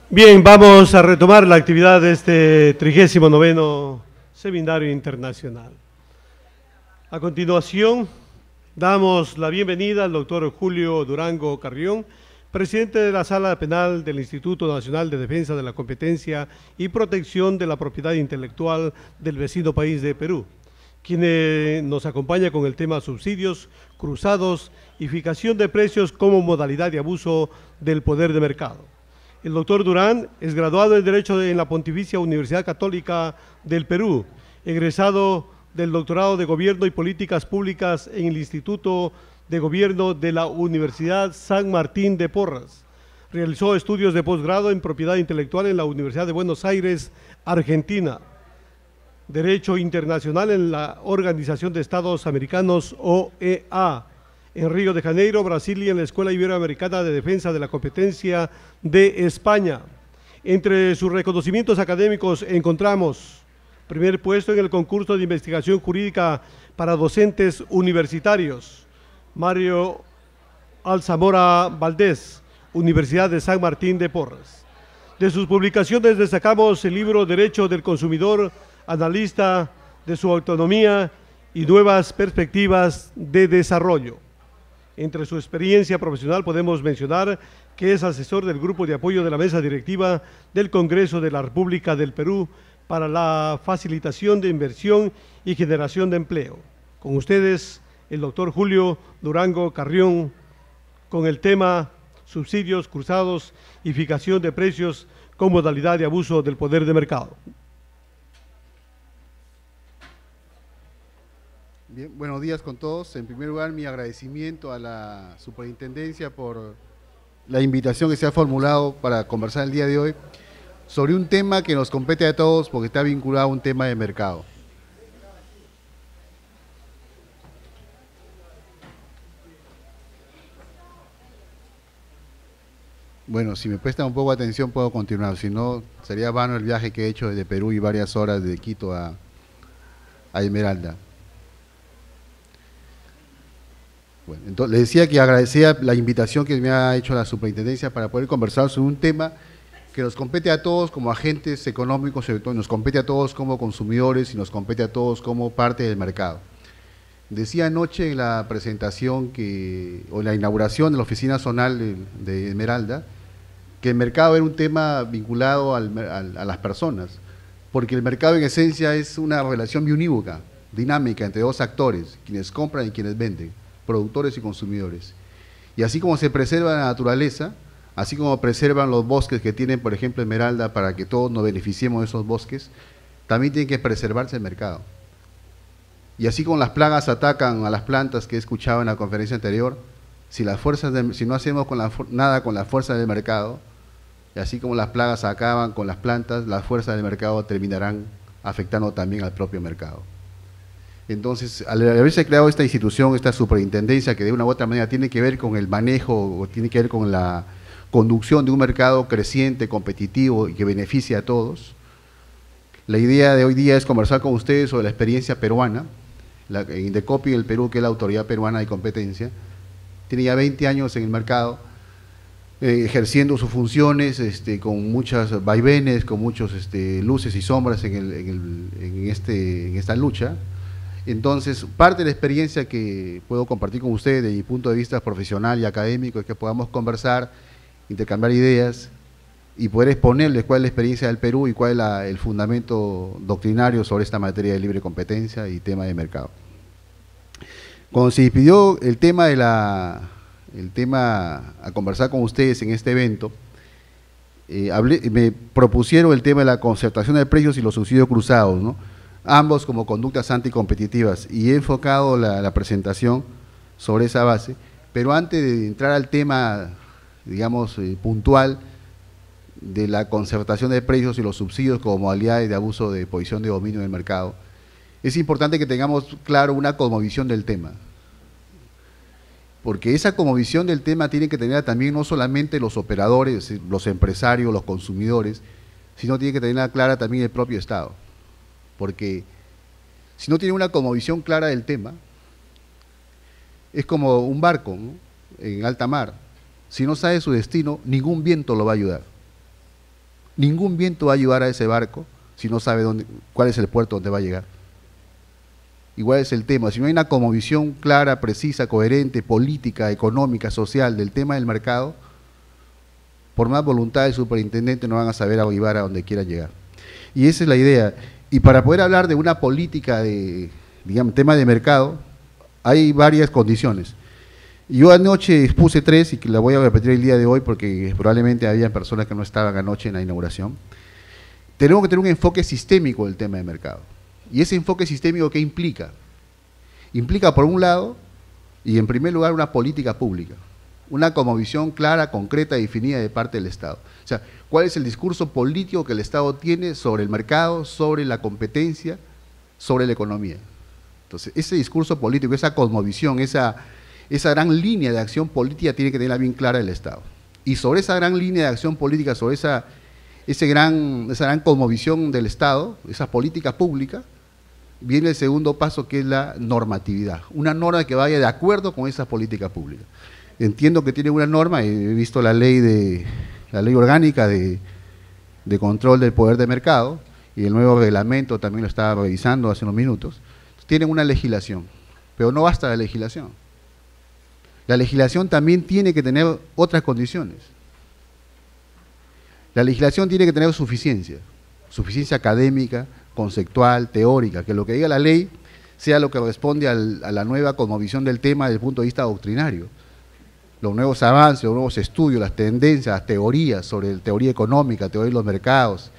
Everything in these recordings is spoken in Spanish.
Bien, vamos a retomar la actividad de este 39º Seminario Internacional. A continuación, damos la bienvenida al doctor Julio Durango Carrión, presidente de la Sala Penal del Instituto Nacional de Defensa de la Competencia y Protección de la Propiedad Intelectual del vecino país de Perú, quien nos acompaña con el tema subsidios cruzados y fijación de precios como modalidad de abuso del poder de mercado. El doctor Durán es graduado en Derecho en la Pontificia Universidad Católica del Perú, egresado del doctorado de Gobierno y Políticas Públicas en el Instituto de Gobierno de la Universidad San Martín de Porres. Realizó estudios de posgrado en Propiedad Intelectual en la Universidad de Buenos Aires, Argentina. Derecho Internacional en la Organización de Estados Americanos, OEA, en Río de Janeiro, Brasil, y en la Escuela Iberoamericana de Defensa de la Competencia de España. Entre sus reconocimientos académicos encontramos primer puesto en el concurso de investigación jurídica para docentes universitarios, Mario Alzamora Valdés, Universidad de San Martín de Porres. De sus publicaciones destacamos el libro Derecho del Consumidor, analista de su autonomía y nuevas perspectivas de desarrollo. Entre su experiencia profesional podemos mencionar que es asesor del Grupo de Apoyo de la Mesa Directiva del Congreso de la República del Perú para la facilitación de inversión y generación de empleo. Con ustedes, el doctor Julio Durango Carrión, con el tema subsidios cruzados y fijación de precios con modalidad de abuso del poder de mercado. Bien, buenos días con todos. En primer lugar, mi agradecimiento a la Superintendencia por la invitación que se ha formulado para conversar el día de hoy sobre un tema que nos compete a todos porque está vinculado a un tema de mercado. Bueno, si me prestan un poco de atención puedo continuar, si no sería vano el viaje que he hecho desde Perú y varias horas de Quito a Esmeralda. Bueno, entonces, les decía que agradecía la invitación que me ha hecho la Superintendencia para poder conversar sobre un tema que nos compete a todos como agentes económicos, sobre todo, nos compete a todos como consumidores y nos compete a todos como parte del mercado. Decía anoche en la presentación o en la inauguración de la oficina zonal de Esmeralda que el mercado era un tema vinculado a las personas, porque el mercado en esencia es una relación biunívoca, dinámica entre dos actores, quienes compran y quienes venden, productores y consumidores. Y así como se preserva la naturaleza, así como preservan los bosques que tienen, por ejemplo, Esmeralda, para que todos nos beneficiemos de esos bosques, también tiene que preservarse el mercado. Y así como las plagas atacan a las plantas que he escuchado en la conferencia anterior, si no hacemos nada con las fuerzas del mercado, y así como las plagas acaban con las plantas, las fuerzas del mercado terminarán afectando también al propio mercado. Entonces, al haberse creado esta institución, esta superintendencia, que de una u otra manera tiene que ver con el manejo, o tiene que ver con la conducción de un mercado creciente, competitivo y que beneficie a todos, la idea de hoy día es conversar con ustedes sobre la experiencia peruana. En Indecopi, el Perú, que es la autoridad peruana de competencia, tiene ya 20 años en el mercado, ejerciendo sus funciones con muchas vaivenes, con muchos luces y sombras en esta lucha. Entonces, parte de la experiencia que puedo compartir con ustedes desde mi punto de vista profesional y académico es que podamos conversar, intercambiar ideas y poder exponerles cuál es la experiencia del Perú y cuál es el fundamento doctrinario sobre esta materia de libre competencia y tema de mercado. Cuando se pidió el tema a conversar con ustedes en este evento, me propusieron el tema de la concertación de precios y los subsidios cruzados, ¿no? Ambos como conductas anticompetitivas, y he enfocado la presentación sobre esa base, pero antes de entrar al tema, digamos, puntual de la concertación de precios y los subsidios como modalidades de abuso de posición de dominio en el mercado, es importante que tengamos claro una cosmovisión del tema, porque esa cosmovisión del tema tiene que tener también no solamente los operadores, los empresarios, los consumidores, sino tiene que tenerla clara también el propio Estado. Porque si no tiene una cosmovisión clara del tema, es como un barco, ¿no?, en alta mar. Si no sabe su destino, ningún viento lo va a ayudar. Ningún viento va a ayudar a ese barco si no sabe cuál es el puerto donde va a llegar. Igual es el tema, si no hay una cosmovisión clara, precisa, coherente, política, económica, social del tema del mercado, por más voluntad del superintendente no van a saber llevar a donde quieran llegar. Y esa es la idea. Y para poder hablar de una política de, digamos, tema de mercado, hay varias condiciones. Yo anoche expuse 3 y que la voy a repetir el día de hoy porque probablemente había personas que no estaban anoche en la inauguración. Tenemos que tener un enfoque sistémico del tema de mercado. ¿Y ese enfoque sistémico qué implica? Implica, por un lado, y en primer lugar, una política pública, una cosmovisión clara, concreta, definida de parte del Estado. O sea, ¿cuál es el discurso político que el Estado tiene sobre el mercado, sobre la competencia, sobre la economía? Entonces, ese discurso político, esa cosmovisión, esa gran línea de acción política tiene que tenerla bien clara el Estado. Y sobre esa gran línea de acción política, sobre esa gran cosmovisión del Estado, esa política pública, viene el segundo paso, que es la normatividad. Una norma que vaya de acuerdo con esa política pública. Entiendo que tiene una norma, he visto la ley orgánica de control del poder de mercado, y el nuevo reglamento también lo estaba revisando hace unos minutos. Tienen una legislación, pero no basta la legislación. La legislación también tiene que tener otras condiciones. La legislación tiene que tener suficiencia académica, conceptual, teórica, que lo que diga la ley sea lo que responde a la nueva cosmovisión del tema desde el punto de vista doctrinario. Los nuevos avances, los nuevos estudios, las tendencias, las teorías sobre teoría económica, teoría de los mercados,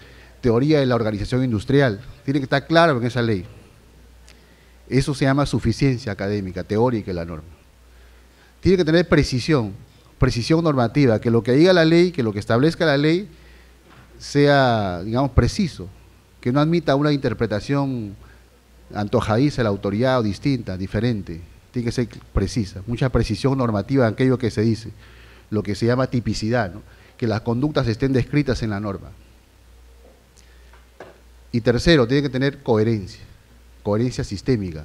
teoría de la organización industrial, tiene que estar claro en esa ley. Eso se llama suficiencia académica, teórica de la norma. Tiene que tener precisión normativa, que lo que diga la ley, que lo que establezca la ley sea, digamos, preciso, que no admita una interpretación antojadiza de la autoridad o distinta, diferente. Tiene que ser precisa, mucha precisión normativa en aquello que se dice, lo que se llama tipicidad, ¿no? Que las conductas estén descritas en la norma. Y tercero, tiene que tener coherencia sistémica.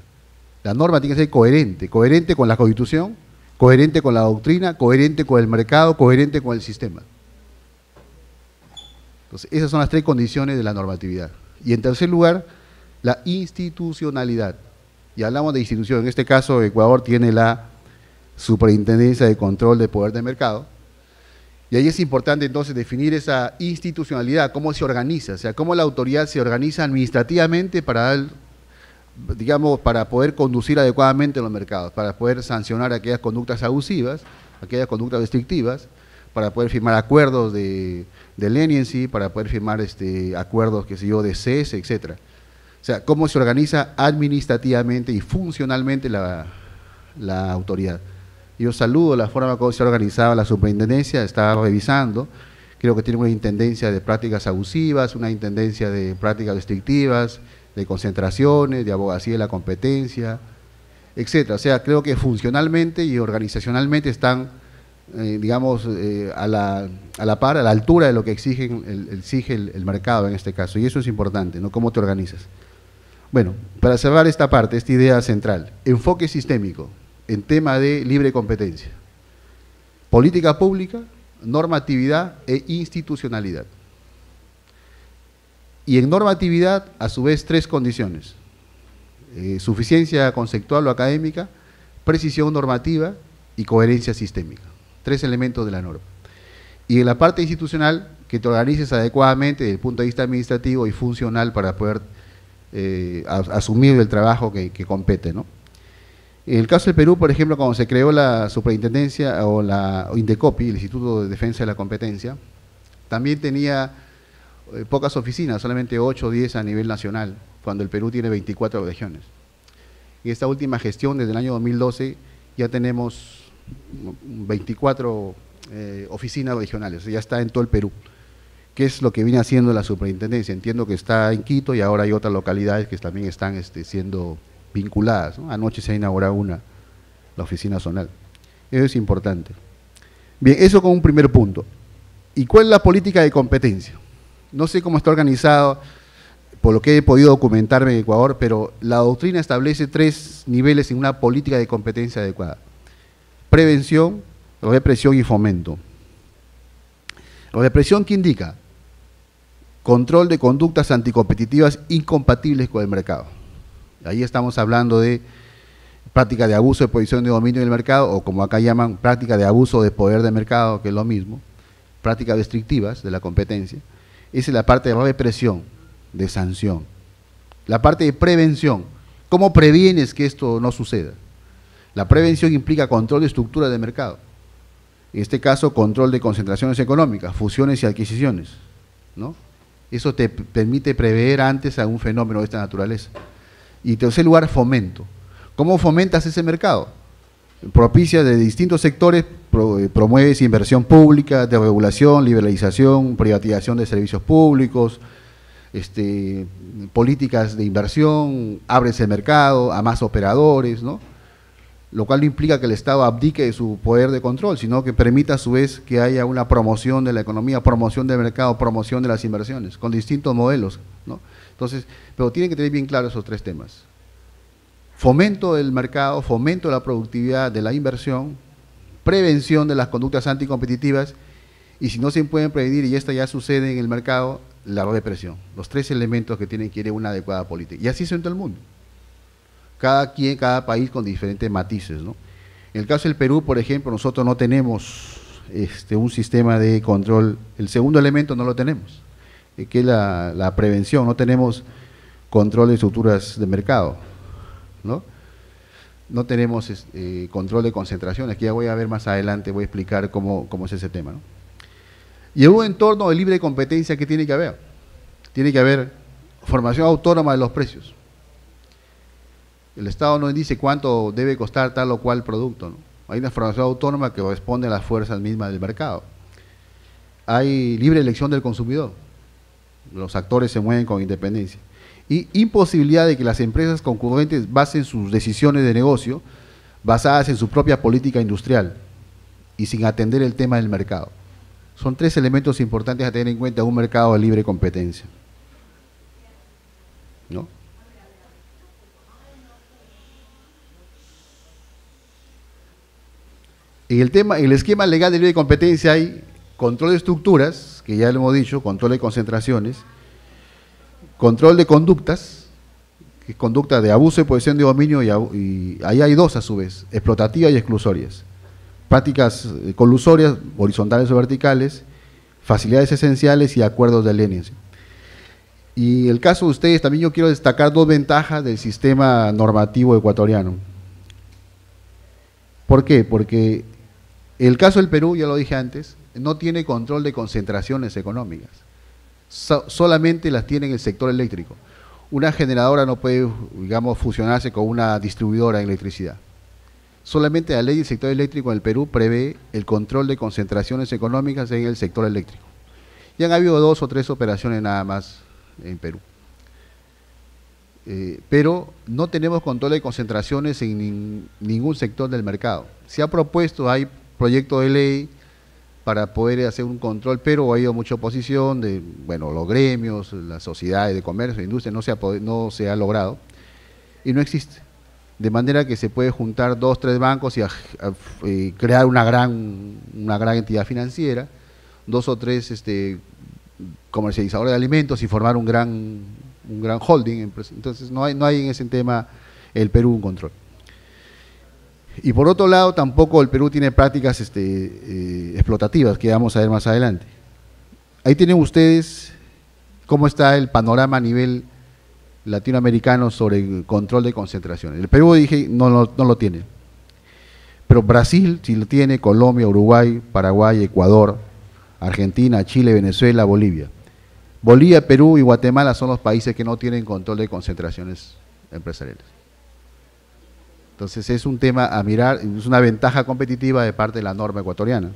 La norma tiene que ser coherente con la Constitución, coherente con la doctrina, coherente con el mercado, coherente con el sistema. Entonces, esas son las 3 condiciones de la normatividad. Y en tercer lugar, la institucionalidad. Y hablamos de institución, en este caso Ecuador tiene la Superintendencia de Control de Poder de Mercado, y ahí es importante entonces definir esa institucionalidad, cómo se organiza, o sea, cómo la autoridad se organiza administrativamente para poder conducir adecuadamente los mercados, para poder sancionar aquellas conductas abusivas, aquellas conductas restrictivas, para poder firmar acuerdos de leniency, para poder firmar acuerdos, qué sé yo, de cese, etcétera. O sea, cómo se organiza administrativamente y funcionalmente la autoridad. Yo saludo la forma como se ha organizado la superintendencia, estaba revisando, creo que tiene una intendencia de prácticas abusivas, una intendencia de prácticas restrictivas, de concentraciones, de abogacía de la competencia, etcétera. O sea, creo que funcionalmente y organizacionalmente están, a la par, a la altura de lo que exige el mercado en este caso, y eso es importante, ¿no? Cómo te organizas. Bueno, para cerrar esta parte, esta idea central, enfoque sistémico en tema de libre competencia, política pública, normatividad e institucionalidad. Y en normatividad, a su vez, 3 condiciones: suficiencia conceptual o académica, precisión normativa y coherencia sistémica. 3 elementos de la norma. Y en la parte institucional, que te organices adecuadamente desde el punto de vista administrativo y funcional para poder asumir el trabajo que compete, ¿no? En el caso del Perú, por ejemplo, cuando se creó la superintendencia o INDECOPI, el Instituto de Defensa de la Competencia, también tenía pocas oficinas, solamente 8 o 10 a nivel nacional, cuando el Perú tiene 24 regiones. En esta última gestión, desde el año 2012, ya tenemos 24 oficinas regionales, ya está en todo el Perú. ¿Qué es lo que viene haciendo la superintendencia? Entiendo que está en Quito y ahora hay otras localidades que también están siendo vinculadas, ¿no? Anoche se ha inaugurado la oficina zonal. Eso es importante. Bien, eso como un primer punto. ¿Y cuál es la política de competencia? No sé cómo está organizado, por lo que he podido documentarme en Ecuador, pero la doctrina establece 3 niveles en una política de competencia adecuada: prevención, represión y fomento. La represión, ¿qué indica? control de conductas anticompetitivas incompatibles con el mercado. Ahí estamos hablando de práctica de abuso de posición de dominio en el mercado, o como acá llaman, práctica de abuso de poder de mercado, que es lo mismo, prácticas restrictivas de la competencia. Esa es la parte de represión, de sanción. La parte de prevención, ¿cómo previenes que esto no suceda? La prevención implica control de estructura de mercado. En este caso, control de concentraciones económicas, fusiones y adquisiciones, ¿no? Eso te permite prever antes algún fenómeno de esta naturaleza. Y en tercer lugar, fomento. ¿Cómo fomentas ese mercado? Propicia de distintos sectores, promueves inversión pública, de regulación, liberalización, privatización de servicios públicos, políticas de inversión, abres el mercado a más operadores, ¿no? Lo cual no implica que el Estado abdique de su poder de control, sino que permita a su vez que haya una promoción de la economía, promoción del mercado, promoción de las inversiones, con distintos modelos, ¿no? Entonces, pero tienen que tener bien claros esos tres temas. Fomento del mercado, fomento de la productividad, de la inversión, prevención de las conductas anticompetitivas, y si no se pueden prevenir y esto ya sucede en el mercado, la represión. Los tres elementos que tienen que ir en una adecuada política. Y así es en todo el mundo. Cada país con diferentes matices, ¿no? En el caso del Perú, por ejemplo, nosotros no tenemos un sistema de control. El segundo elemento no lo tenemos, que es la prevención. No tenemos control de estructuras de mercado, ¿no? No tenemos control de concentraciones, que ya voy a ver más adelante, voy a explicar cómo es ese tema, ¿no? Y en un entorno de libre competencia, ¿qué tiene que haber? Tiene que haber formación autónoma de los precios. El Estado no dice cuánto debe costar tal o cual producto, ¿no? Hay una formación autónoma que responde a las fuerzas mismas del mercado. Hay libre elección del consumidor. Los actores se mueven con independencia. Y imposibilidad de que las empresas concurrentes basen sus decisiones de negocio basadas en su propia política industrial y sin atender el tema del mercado. Son tres elementos importantes a tener en cuenta en un mercado de libre competencia, ¿no? En el esquema legal de libre competencia hay control de estructuras, que ya lo hemos dicho, control de concentraciones, control de conductas, que es conducta de abuso de posición de dominio, y ahí hay dos a su vez, explotativas y exclusorias. Prácticas colusorias, horizontales o verticales, facilidades esenciales y acuerdos de alienación. Y el caso de ustedes, también yo quiero destacar dos ventajas del sistema normativo ecuatoriano. ¿Por qué? Porque el caso del Perú, ya lo dije antes, no tiene control de concentraciones económicas. Solamente las tiene en el sector eléctrico. Una generadora no puede, digamos, fusionarse con una distribuidora de electricidad. Solamente la ley del sector eléctrico en el Perú prevé el control de concentraciones económicas en el sector eléctrico. Y han habido 2 o 3 operaciones nada más en Perú. Pero no tenemos control de concentraciones en ningún sector del mercado. Se ha propuesto, hay proyecto de ley para poder hacer un control, pero ha habido mucha oposición de, bueno, los gremios, las sociedades de comercio, de industria, no se ha logrado y no existe. De manera que se puede juntar 2 o 3 bancos y crear una gran entidad financiera, 2 o 3 comercializadores de alimentos y formar un gran holding. Entonces no hay en ese tema el Perú un control. Y por otro lado, tampoco el Perú tiene prácticas explotativas, que vamos a ver más adelante. Ahí tienen ustedes cómo está el panorama a nivel latinoamericano sobre el control de concentraciones. El Perú, dije, no lo tiene. Pero Brasil sí lo tiene, Colombia, Uruguay, Paraguay, Ecuador, Argentina, Chile, Venezuela, Bolivia. Bolivia, Perú y Guatemala son los países que no tienen control de concentraciones empresariales. Entonces es un tema a mirar, es una ventaja competitiva de parte de la norma ecuatoriana.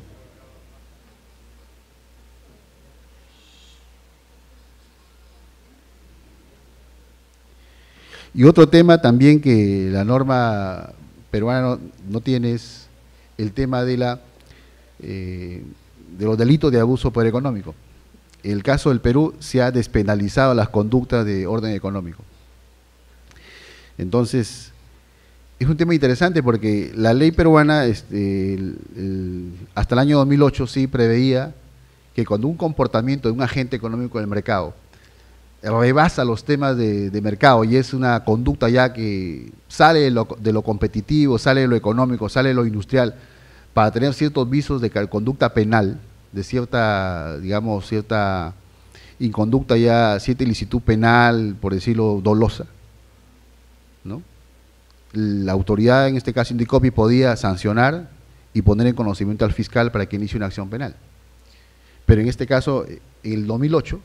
Y otro tema también que la norma peruana no tiene es el tema de los delitos de abuso de poder económico. En el caso del Perú se ha despenalizado las conductas de orden económico. Entonces, es un tema interesante porque la ley peruana hasta el año 2008 sí preveía que cuando un comportamiento de un agente económico del mercado rebasa los temas de mercado y es una conducta ya que sale de lo competitivo, sale de lo económico, sale de lo industrial, para tener ciertos visos de conducta penal, de cierta, digamos, cierta inconducta ya, cierta ilicitud penal, por decirlo, dolosa, ¿no? La autoridad, en este caso Indecopi, podía sancionar y poner en conocimiento al fiscal para que inicie una acción penal. Pero en este caso, en el 2008,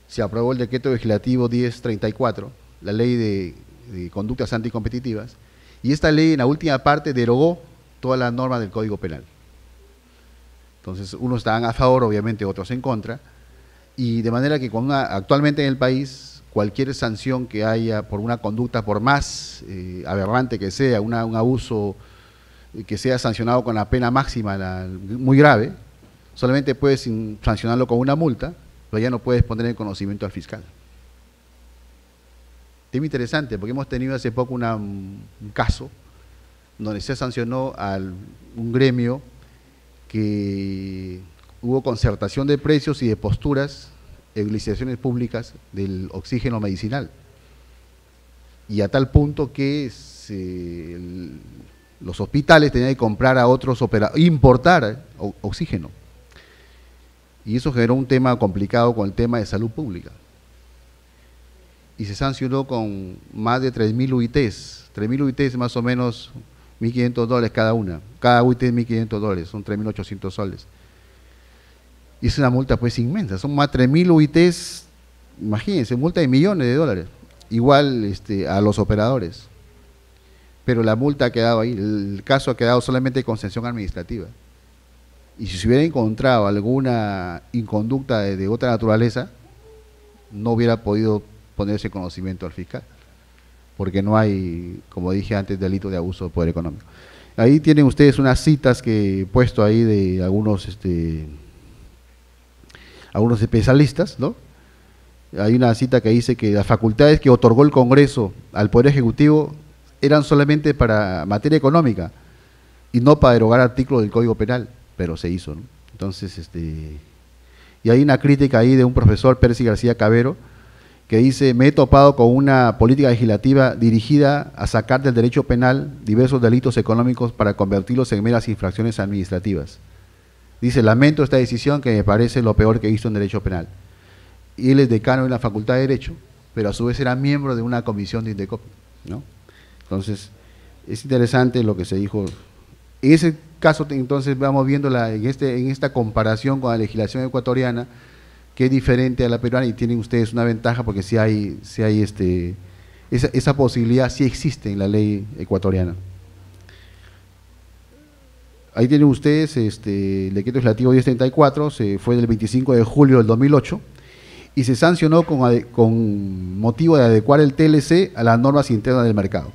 se aprobó el decreto legislativo 1034, la ley de conductas anticompetitivas, y esta ley en la última parte derogó todas las normas del Código Penal. Entonces, unos estaban a favor, obviamente, otros en contra, y de manera que actualmente en el país, cualquier sanción que haya por una conducta, por más aberrante que sea, un abuso que sea sancionado con la pena máxima muy grave, solamente puedes sancionarlo con una multa, pero ya no puedes poner en conocimiento al fiscal. Es muy interesante porque hemos tenido hace poco un caso donde se sancionó a un gremio que hubo concertación de precios y de posturas en licitaciones públicas del oxígeno medicinal. Y a tal punto que los hospitales tenían que comprar a otros importar oxígeno. Y eso generó un tema complicado con el tema de salud pública. Y se sancionó con más de 3.000 UITs. 3.000 UITs más o menos $1.500 cada una. Cada UIT es $1.500, son 3.800 soles. Y es una multa pues inmensa. Son más de 3.000 UITs, imagínense, multa de millones de dólares. Igual a los operadores. Pero la multa ha quedado ahí. El caso ha quedado solamente con sanción administrativa. Y si se hubiera encontrado alguna inconducta de otra naturaleza, no hubiera podido ponerse conocimiento al fiscal, porque no hay, como dije antes, delito de abuso de poder económico. Ahí tienen ustedes unas citas que he puesto ahí de algunos especialistas, ¿no? Hay una cita que dice que las facultades que otorgó el Congreso al Poder Ejecutivo eran solamente para materia económica y no para derogar artículos del Código Penal, pero se hizo, ¿no? Entonces, y hay una crítica ahí de un profesor, Percy García Cabero, que dice: me he topado con una política legislativa dirigida a sacar del derecho penal diversos delitos económicos para convertirlos en meras infracciones administrativas. Dice: lamento esta decisión que me parece lo peor que he visto en derecho penal. Y él es decano en la Facultad de Derecho, pero a su vez era miembro de una comisión de Indecopi, ¿no? Entonces, es interesante lo que se dijo. En ese caso, entonces, vamos viendo en esta comparación con la legislación ecuatoriana, que es diferente a la peruana, y tienen ustedes una ventaja porque esa posibilidad sí existe en la ley ecuatoriana. Ahí tienen ustedes el decreto legislativo 1034, fue del 25 de julio del 2008, y se sancionó con motivo de adecuar el TLC a las normas internas del mercado.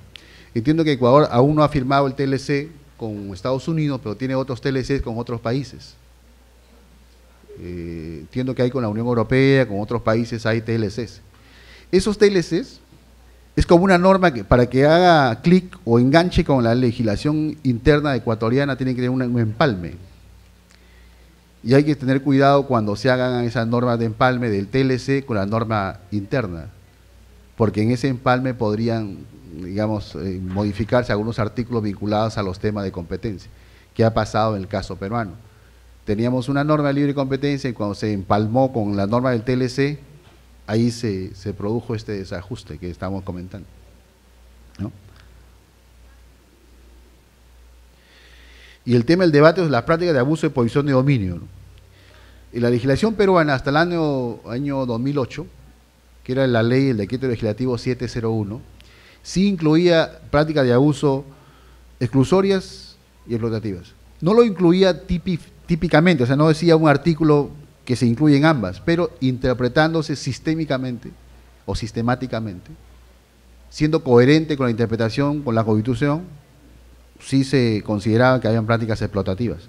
Entiendo que Ecuador aún no ha firmado el TLC con Estados Unidos, pero tiene otros TLCs con otros países. Entiendo que hay con la Unión Europea, con otros países hay TLCs. Esos TLCs es como una norma que para que haga clic o enganche con la legislación interna ecuatoriana tiene que tener un empalme. Y hay que tener cuidado cuando se hagan esas normas de empalme del TLC con la norma interna, porque en ese empalme podrían, digamos, modificarse algunos artículos vinculados a los temas de competencia, que ha pasado en el caso peruano. Teníamos una norma de libre competencia y cuando se empalmó con la norma del TLC, ahí se produjo este desajuste que estamos comentando, ¿no? Y el tema del debate es la práctica de abuso de posición de dominio, ¿no? En la legislación peruana hasta el año 2008, que era la ley, el decreto legislativo 701, sí incluía prácticas de abuso exclusorias y explotativas. No lo incluía típicamente, o sea, no decía un artículo que se incluye en ambas, pero interpretándose sistémicamente o sistemáticamente, siendo coherente con la interpretación, con la Constitución, sí se consideraba que habían prácticas explotativas.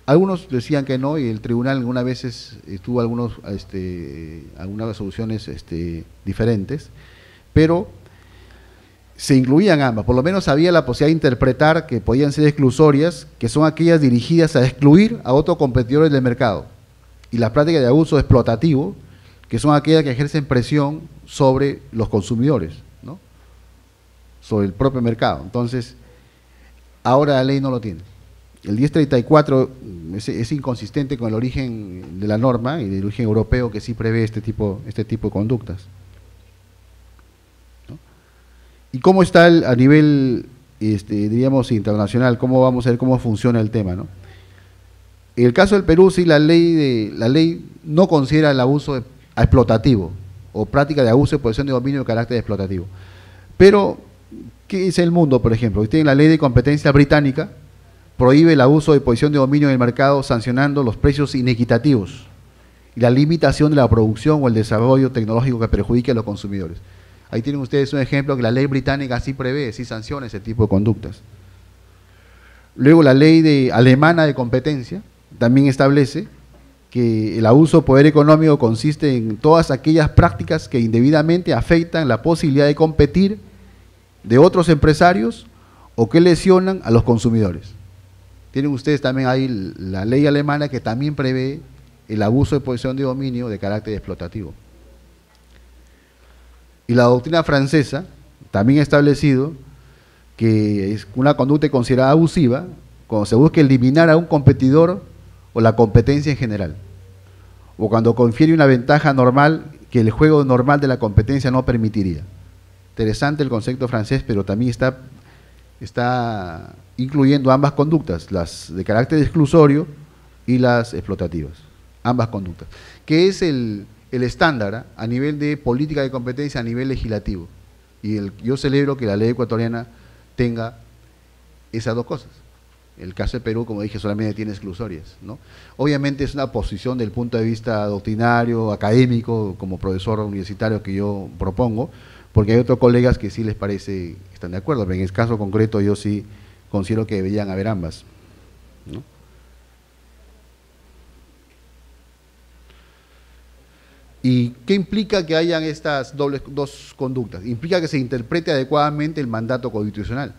Algunos decían que no, y el tribunal algunas veces tuvo algunas resoluciones diferentes, pero se incluían ambas, por lo menos había la posibilidad de interpretar que podían ser exclusorias, que son aquellas dirigidas a excluir a otros competidores del mercado, y las prácticas de abuso explotativo, que son aquellas que ejercen presión sobre los consumidores, ¿no? Sobre el propio mercado. Entonces, ahora la ley no lo tiene. El 1034 es inconsistente con el origen de la norma y del origen europeo que sí prevé este tipo de conductas, ¿no? ¿Y cómo está a nivel, diríamos, internacional? ¿Cómo vamos a ver cómo funciona el tema, ¿no? En el caso del Perú, sí, la ley no considera el abuso explotativo o práctica de abuso de posición de dominio de carácter explotativo. Pero, ¿qué dice el mundo, por ejemplo? Usted en la ley de competencia británica prohíbe el abuso de posición de dominio en el mercado sancionando los precios inequitativos y la limitación de la producción o el desarrollo tecnológico que perjudique a los consumidores. Ahí tienen ustedes un ejemplo que la ley británica sí prevé, sí sanciona ese tipo de conductas. Luego la ley alemana de competencia también establece que el abuso de poder económico consiste en todas aquellas prácticas que indebidamente afectan la posibilidad de competir de otros empresarios o que lesionan a los consumidores. Tienen ustedes también ahí la ley alemana que también prevé el abuso de posición de dominio de carácter explotativo. Y la doctrina francesa también ha establecido que es una conducta considerada abusiva cuando se busca eliminar a un competidor o la competencia en general, o cuando confiere una ventaja normal que el juego normal de la competencia no permitiría. Interesante el concepto francés, pero también está incluyendo ambas conductas, las de carácter exclusorio y las explotativas, ambas conductas, que es el estándar a nivel de política de competencia a nivel legislativo. Y yo celebro que la ley ecuatoriana tenga esas dos cosas. El caso de Perú, como dije, solamente tiene exclusorias, ¿no? Obviamente es una posición del punto de vista doctrinario, académico, como profesor universitario que yo propongo, porque hay otros colegas que sí les parece, están de acuerdo, pero en el caso concreto yo sí considero que deberían haber ambas, ¿no? ¿Y qué implica que hayan estas dos conductas? Implica que se interprete adecuadamente el mandato constitucional.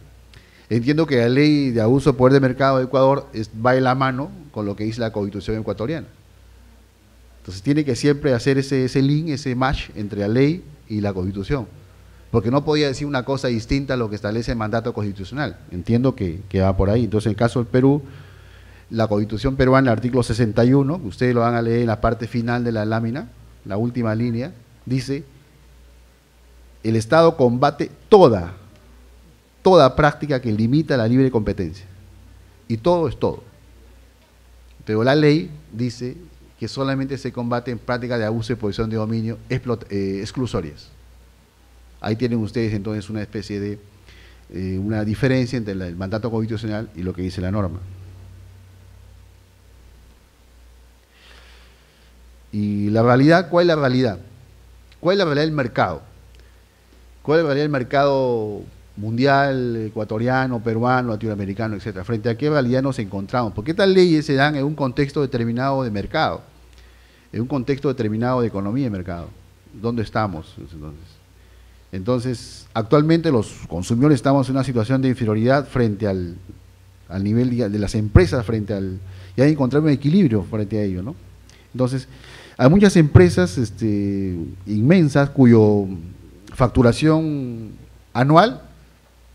Entiendo que la ley de abuso de poder de mercado de Ecuador va de la mano con lo que dice la Constitución ecuatoriana. Entonces tiene que siempre hacer ese link, ese match entre la ley y la Constitución, porque no podía decir una cosa distinta a lo que establece el mandato constitucional. Entiendo que va por ahí. Entonces, en el caso del Perú, la Constitución peruana, el artículo 61, ustedes lo van a leer en la parte final de la lámina, la última línea, dice: el Estado combate toda práctica que limita la libre competencia. Y todo es todo. Pero la ley dice que solamente se combate en prácticas de abuso y posición de dominio exclusorias. Ahí tienen ustedes entonces una especie de una diferencia entre el mandato constitucional y lo que dice la norma. Y la realidad, ¿cuál es la realidad? ¿Cuál es la realidad del mercado? ¿Cuál es la realidad del mercado mundial, ecuatoriano, peruano, latinoamericano, etcétera? ¿Frente a qué realidad nos encontramos? Porque estas leyes se dan en un contexto determinado de mercado, en un contexto determinado de economía de mercado. ¿Dónde estamos entonces? Actualmente los consumidores estamos en una situación de inferioridad frente al nivel de las empresas, y hay que encontrar un equilibrio frente a ello, ¿no? Entonces, hay muchas empresas inmensas cuyo facturación anual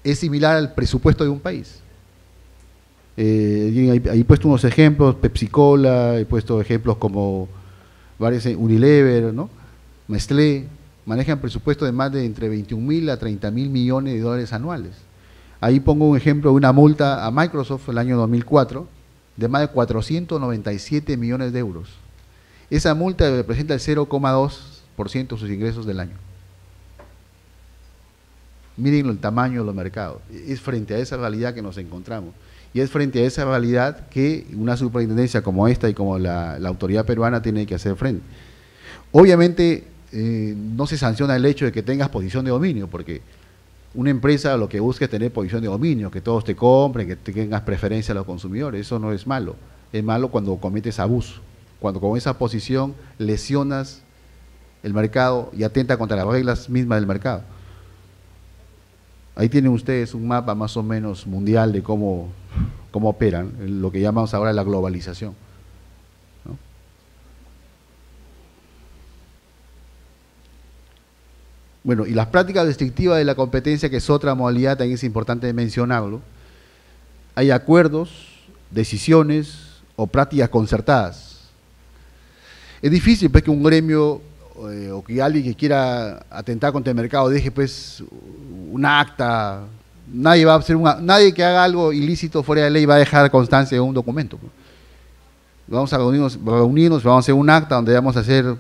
es similar al presupuesto de un país. Ahí he puesto unos ejemplos, Pepsi-Cola, he puesto ejemplos como varios, Unilever, ¿no? Nestlé, manejan presupuestos de más de entre 21.000 a 30.000 millones de dólares anuales. Ahí pongo un ejemplo de una multa a Microsoft el año 2004 de más de 497 millones de euros. Esa multa representa el 0,2% de sus ingresos del año. Miren el tamaño de los mercados. Es frente a esa realidad que nos encontramos. Y es frente a esa realidad que una superintendencia como esta y como la autoridad peruana tiene que hacer frente. Obviamente no se sanciona el hecho de que tengas posición de dominio, porque una empresa lo que busca es tener posición de dominio, que todos te compren, que tengas preferencia a los consumidores. Eso no es malo. Es malo cuando cometes abuso, cuando con esa posición lesionas el mercado y atenta contra las reglas mismas del mercado. Ahí tienen ustedes un mapa más o menos mundial de cómo operan, lo que llamamos ahora la globalización, ¿no? Bueno, y las prácticas restrictivas de la competencia, que es otra modalidad, también es importante mencionarlo. Hay acuerdos, decisiones o prácticas concertadas. Es difícil pues, que un gremio o que alguien que quiera atentar contra el mercado deje pues un acta. Nadie va a hacer nadie que haga algo ilícito fuera de ley va a dejar constancia de un documento. Vamos a reunirnos, vamos a hacer un acta donde vamos a hacer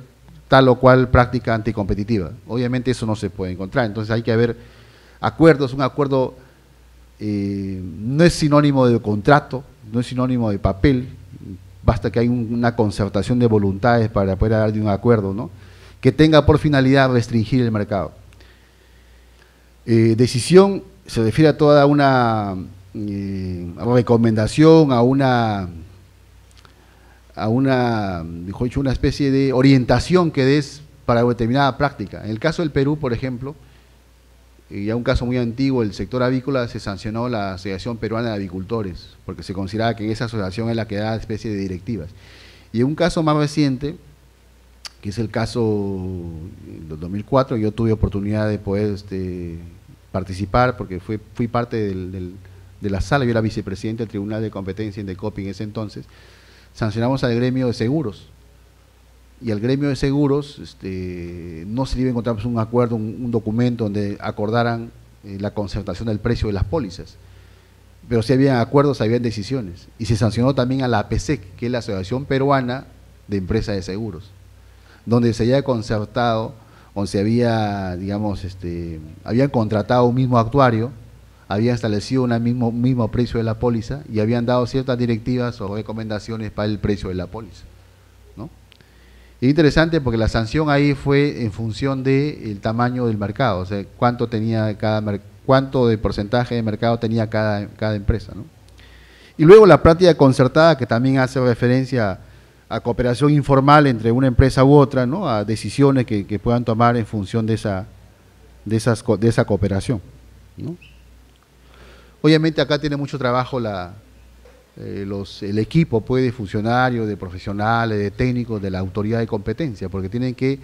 tal o cual práctica anticompetitiva. Obviamente eso no se puede encontrar, entonces hay que haber acuerdos. Un acuerdo no es sinónimo de contrato, no es sinónimo de papel, basta que haya una concertación de voluntades para poder hablar de un acuerdo, ¿no?, que tenga por finalidad restringir el mercado. Decisión se refiere a toda una recomendación, a una, mejor dicho, una especie de orientación que des para determinada práctica. En el caso del Perú, por ejemplo, ya un caso muy antiguo, el sector avícola, se sancionó la Asociación Peruana de Avicultores, porque se consideraba que esa asociación es la que da especie de directivas. Y en un caso más reciente, que es el caso del 2004, yo tuve oportunidad de poder participar, porque fui parte de la sala, yo era vicepresidente del Tribunal de Competencia en DECOPI en ese entonces. Sancionamos al gremio de seguros, y al gremio de seguros no se le iba a encontrar un acuerdo, un documento donde acordaran la concertación del precio de las pólizas, pero sí habían acuerdos, habían decisiones, y se sancionó también a la APESEC, que es la Asociación Peruana de Empresas de Seguros, donde se había concertado, o se había, digamos, habían contratado un mismo actuario, habían establecido un mismo precio de la póliza y habían dado ciertas directivas o recomendaciones para el precio de la póliza, ¿no? Es interesante porque la sanción ahí fue en función del tamaño del mercado, o sea, cuánto de porcentaje de mercado tenía cada empresa, ¿no? Y luego la práctica concertada, que también hace referencia a cooperación informal entre una empresa u otra, ¿no?, a decisiones que puedan tomar en función de esa cooperación, ¿no? Obviamente acá tiene mucho trabajo el equipo pues, de funcionarios, de profesionales, de técnicos, de la autoridad de competencia, porque tienen que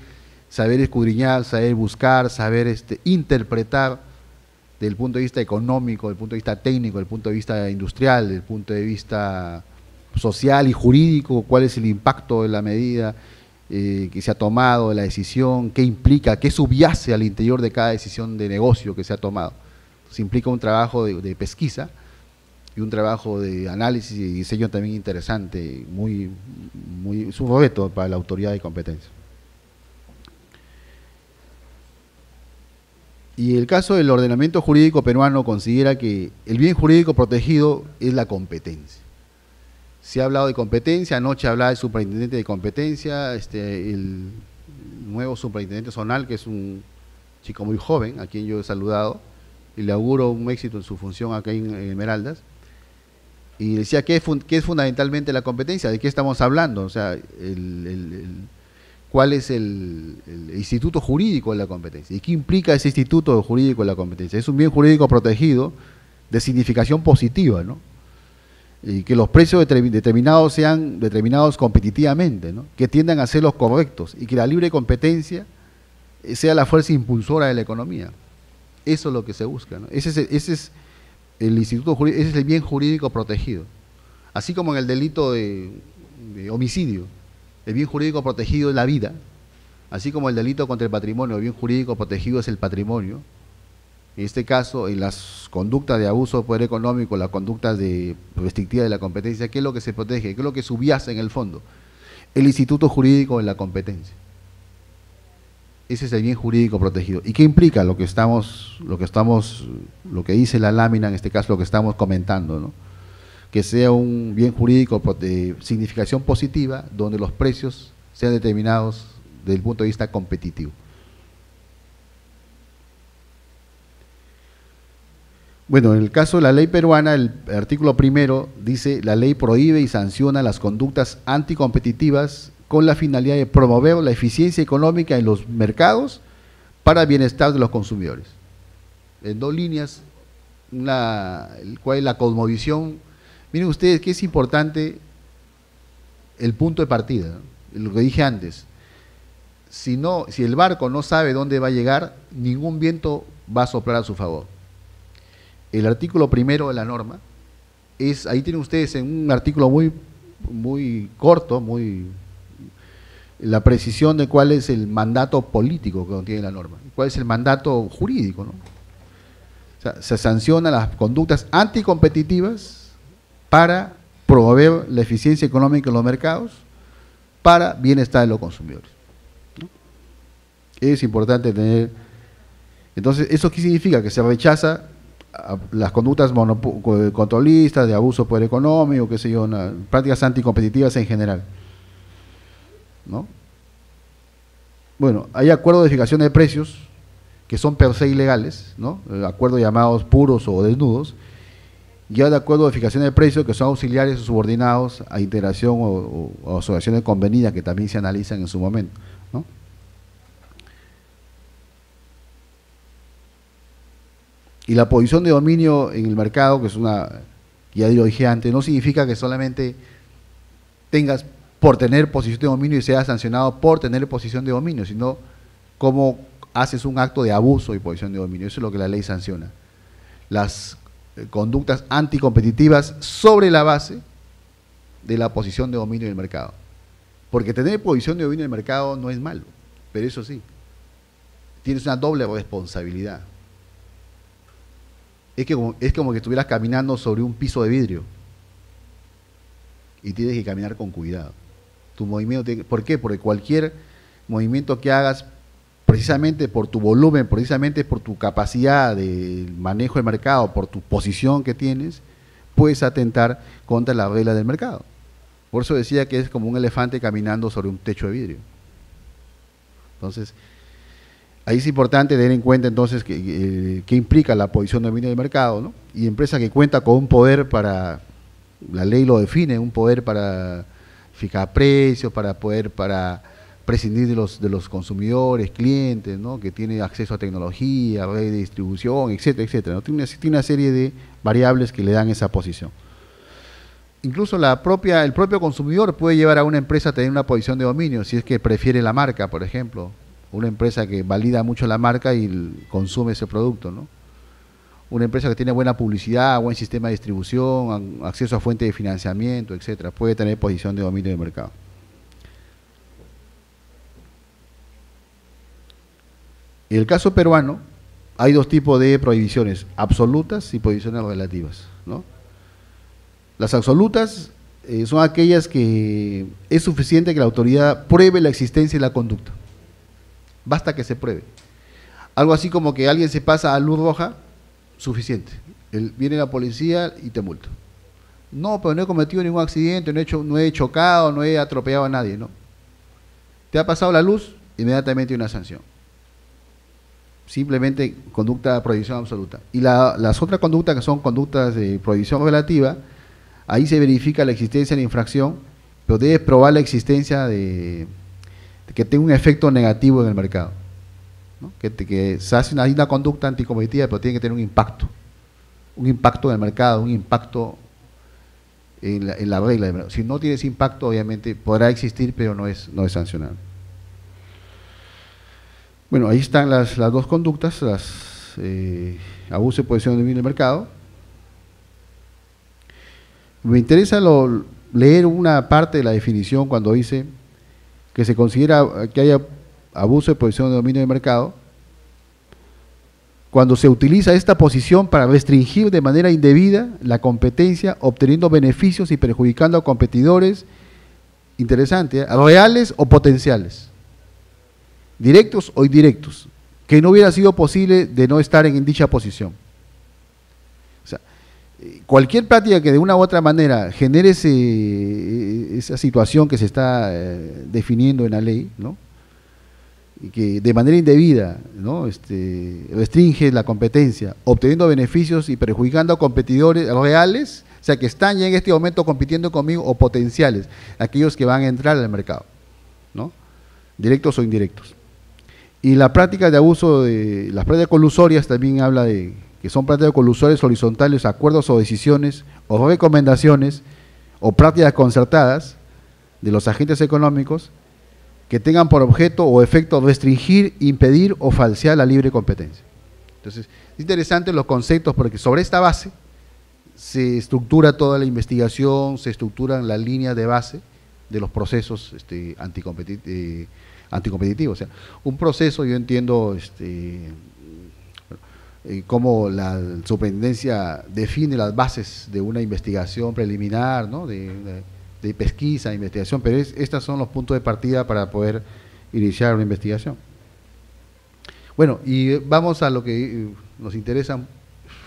saber escudriñar, saber buscar, saber interpretar desde el punto de vista económico, desde el punto de vista técnico, desde el punto de vista industrial, desde el punto de vista social y jurídico, cuál es el impacto de la medida que se ha tomado, de la decisión, qué implica, qué subyace al interior de cada decisión de negocio que se ha tomado. Entonces, implica un trabajo de pesquisa y un trabajo de análisis y diseño también interesante, es un reto para la autoridad de competencia. Y el caso del ordenamiento jurídico peruano considera que el bien jurídico protegido es la competencia. Se ha hablado de competencia, anoche hablaba del superintendente de competencia, el nuevo superintendente zonal, que es un chico muy joven, a quien yo he saludado, y le auguro un éxito en su función acá en Esmeraldas. Y decía, ¿qué es fundamentalmente la competencia? ¿De qué estamos hablando? O sea, ¿cuál es el instituto jurídico de la competencia? ¿Y qué implica ese instituto jurídico de la competencia? Es un bien jurídico protegido de significación positiva, ¿no? Y que los precios determinados sean determinados competitivamente, ¿no?, que tiendan a ser los correctos y que la libre competencia sea la fuerza impulsora de la economía. Eso es lo que se busca, ¿no? Ese es el instituto jurídico, ese es el bien jurídico protegido. Así como en el delito de homicidio, el bien jurídico protegido es la vida, así como el delito contra el patrimonio, el bien jurídico protegido es el patrimonio. En este caso, en las conductas de abuso de poder económico, las conductas restrictivas de la competencia, ¿qué es lo que se protege? ¿Qué es lo que subyace en el fondo? El instituto jurídico de la competencia. Ese es el bien jurídico protegido. ¿Y qué implica lo que dice la lámina, en este caso lo que estamos comentando, ¿no? Que sea un bien jurídico de significación positiva, donde los precios sean determinados desde el punto de vista competitivo. Bueno, en el caso de la ley peruana, el artículo primero dice: la ley prohíbe y sanciona las conductas anticompetitivas con la finalidad de promover la eficiencia económica en los mercados para el bienestar de los consumidores. En dos líneas, cuál es la cosmovisión. Miren ustedes que es importante el punto de partida, ¿no?, lo que dije antes. si el barco no sabe dónde va a llegar, ningún viento va a soplar a su favor. El artículo primero de la norma ahí tienen ustedes en un artículo muy corto, la precisión de cuál es el mandato político que contiene la norma, cuál es el mandato jurídico, ¿no? O sea, se sancionan las conductas anticompetitivas para promover la eficiencia económica en los mercados para bienestar de los consumidores, ¿no? Es importante tener. Entonces, ¿eso qué significa? Que se rechaza las conductas controlistas, de abuso de poder económico, qué sé yo, prácticas anticompetitivas en general, ¿no? Bueno, hay acuerdos de fijación de precios que son per se ilegales, ¿no? Acuerdos llamados puros o desnudos, y hay acuerdos de fijación de precios que son auxiliares o subordinados a integración o asociaciones convenidas que también se analizan en su momento, ¿no? Y la posición de dominio en el mercado, que es ya lo dije antes, no significa que solamente tengas por tener posición de dominio y seas sancionado por tener posición de dominio, sino cómo haces un acto de abuso y posición de dominio. Eso es lo que la ley sanciona. Las conductas anticompetitivas sobre la base de la posición de dominio del mercado. Porque tener posición de dominio en el mercado no es malo, pero eso sí, tienes una doble responsabilidad. Es como que estuvieras caminando sobre un piso de vidrio y tienes que caminar con cuidado. Tu movimiento ¿por qué? Porque cualquier movimiento que hagas, precisamente por tu volumen, precisamente por tu capacidad de manejo del mercado, por tu posición que tienes, puedes atentar contra la regla del mercado. Por eso decía que es como un elefante caminando sobre un techo de vidrio. Entonces, ahí es importante tener en cuenta entonces qué implica la posición de dominio del mercado, ¿no? Y empresa que cuenta con un poder la ley lo define, un poder para fijar precios, para prescindir de los consumidores, clientes, ¿no? Que tiene acceso a tecnología, red de distribución, etcétera, etcétera, ¿no? Tiene una serie de variables que le dan esa posición. Incluso el propio consumidor puede llevar a una empresa a tener una posición de dominio, si es que prefiere la marca, por ejemplo. Una empresa que valida mucho la marca y consume ese producto, ¿no? Una empresa que tiene buena publicidad, buen sistema de distribución, acceso a fuentes de financiamiento, etcétera, puede tener posición de dominio de mercado. En el caso peruano, hay dos tipos de prohibiciones, absolutas y prohibiciones relativas, ¿no? Las absolutas son aquellas que es suficiente que la autoridad pruebe la existencia de la conducta. Basta que se pruebe. Algo así como que alguien se pasa a luz roja, suficiente. Viene la policía y te multa. No, pero no he cometido ningún accidente, no he chocado, no he atropellado a nadie, ¿no? Te ha pasado la luz, inmediatamente una sanción. Simplemente conducta de prohibición absoluta. Y las otras conductas que son conductas de prohibición relativa, ahí se verifica la existencia de la infracción, pero debes probar la existencia de que tenga un efecto negativo en el mercado, ¿no? Que se hace una conducta anticompetitiva, pero tiene que tener un impacto en el mercado, un impacto en la regla del mercado. Si no tiene ese impacto, obviamente podrá existir, pero no es sancionable. Bueno, ahí están las dos conductas, abuso de posición de dominio del mercado. Me interesa leer una parte de la definición cuando dice que se considera que haya abuso de posición de dominio del mercado cuando se utiliza esta posición para restringir de manera indebida la competencia, obteniendo beneficios y perjudicando a competidores, interesante, reales o potenciales, directos o indirectos, que no hubiera sido posible de no estar en dicha posición. O sea, cualquier práctica que de una u otra manera genere esa situación que se está definiendo en la ley, ¿no? Y que de manera indebida, ¿no? Restringe la competencia, obteniendo beneficios y perjudicando a competidores reales, o sea, que están ya en este momento compitiendo conmigo, o potenciales, aquellos que van a entrar al mercado, ¿no? Directos o indirectos. Y la práctica de abuso, las prácticas colusorias también habla de que son prácticas colusorias horizontales, acuerdos o decisiones o recomendaciones o prácticas concertadas de los agentes económicos que tengan por objeto o efecto restringir, impedir o falsear la libre competencia. Entonces, es interesante los conceptos porque sobre esta base se estructura toda la investigación, se estructuran las líneas de base de los procesos anticompetitivos. O sea, un proceso, yo entiendo cómo la superintendencia define las bases de una investigación preliminar, ¿no? de pesquisa, investigación, pero estos son los puntos de partida para poder iniciar una investigación. Bueno, y vamos a lo que nos interesa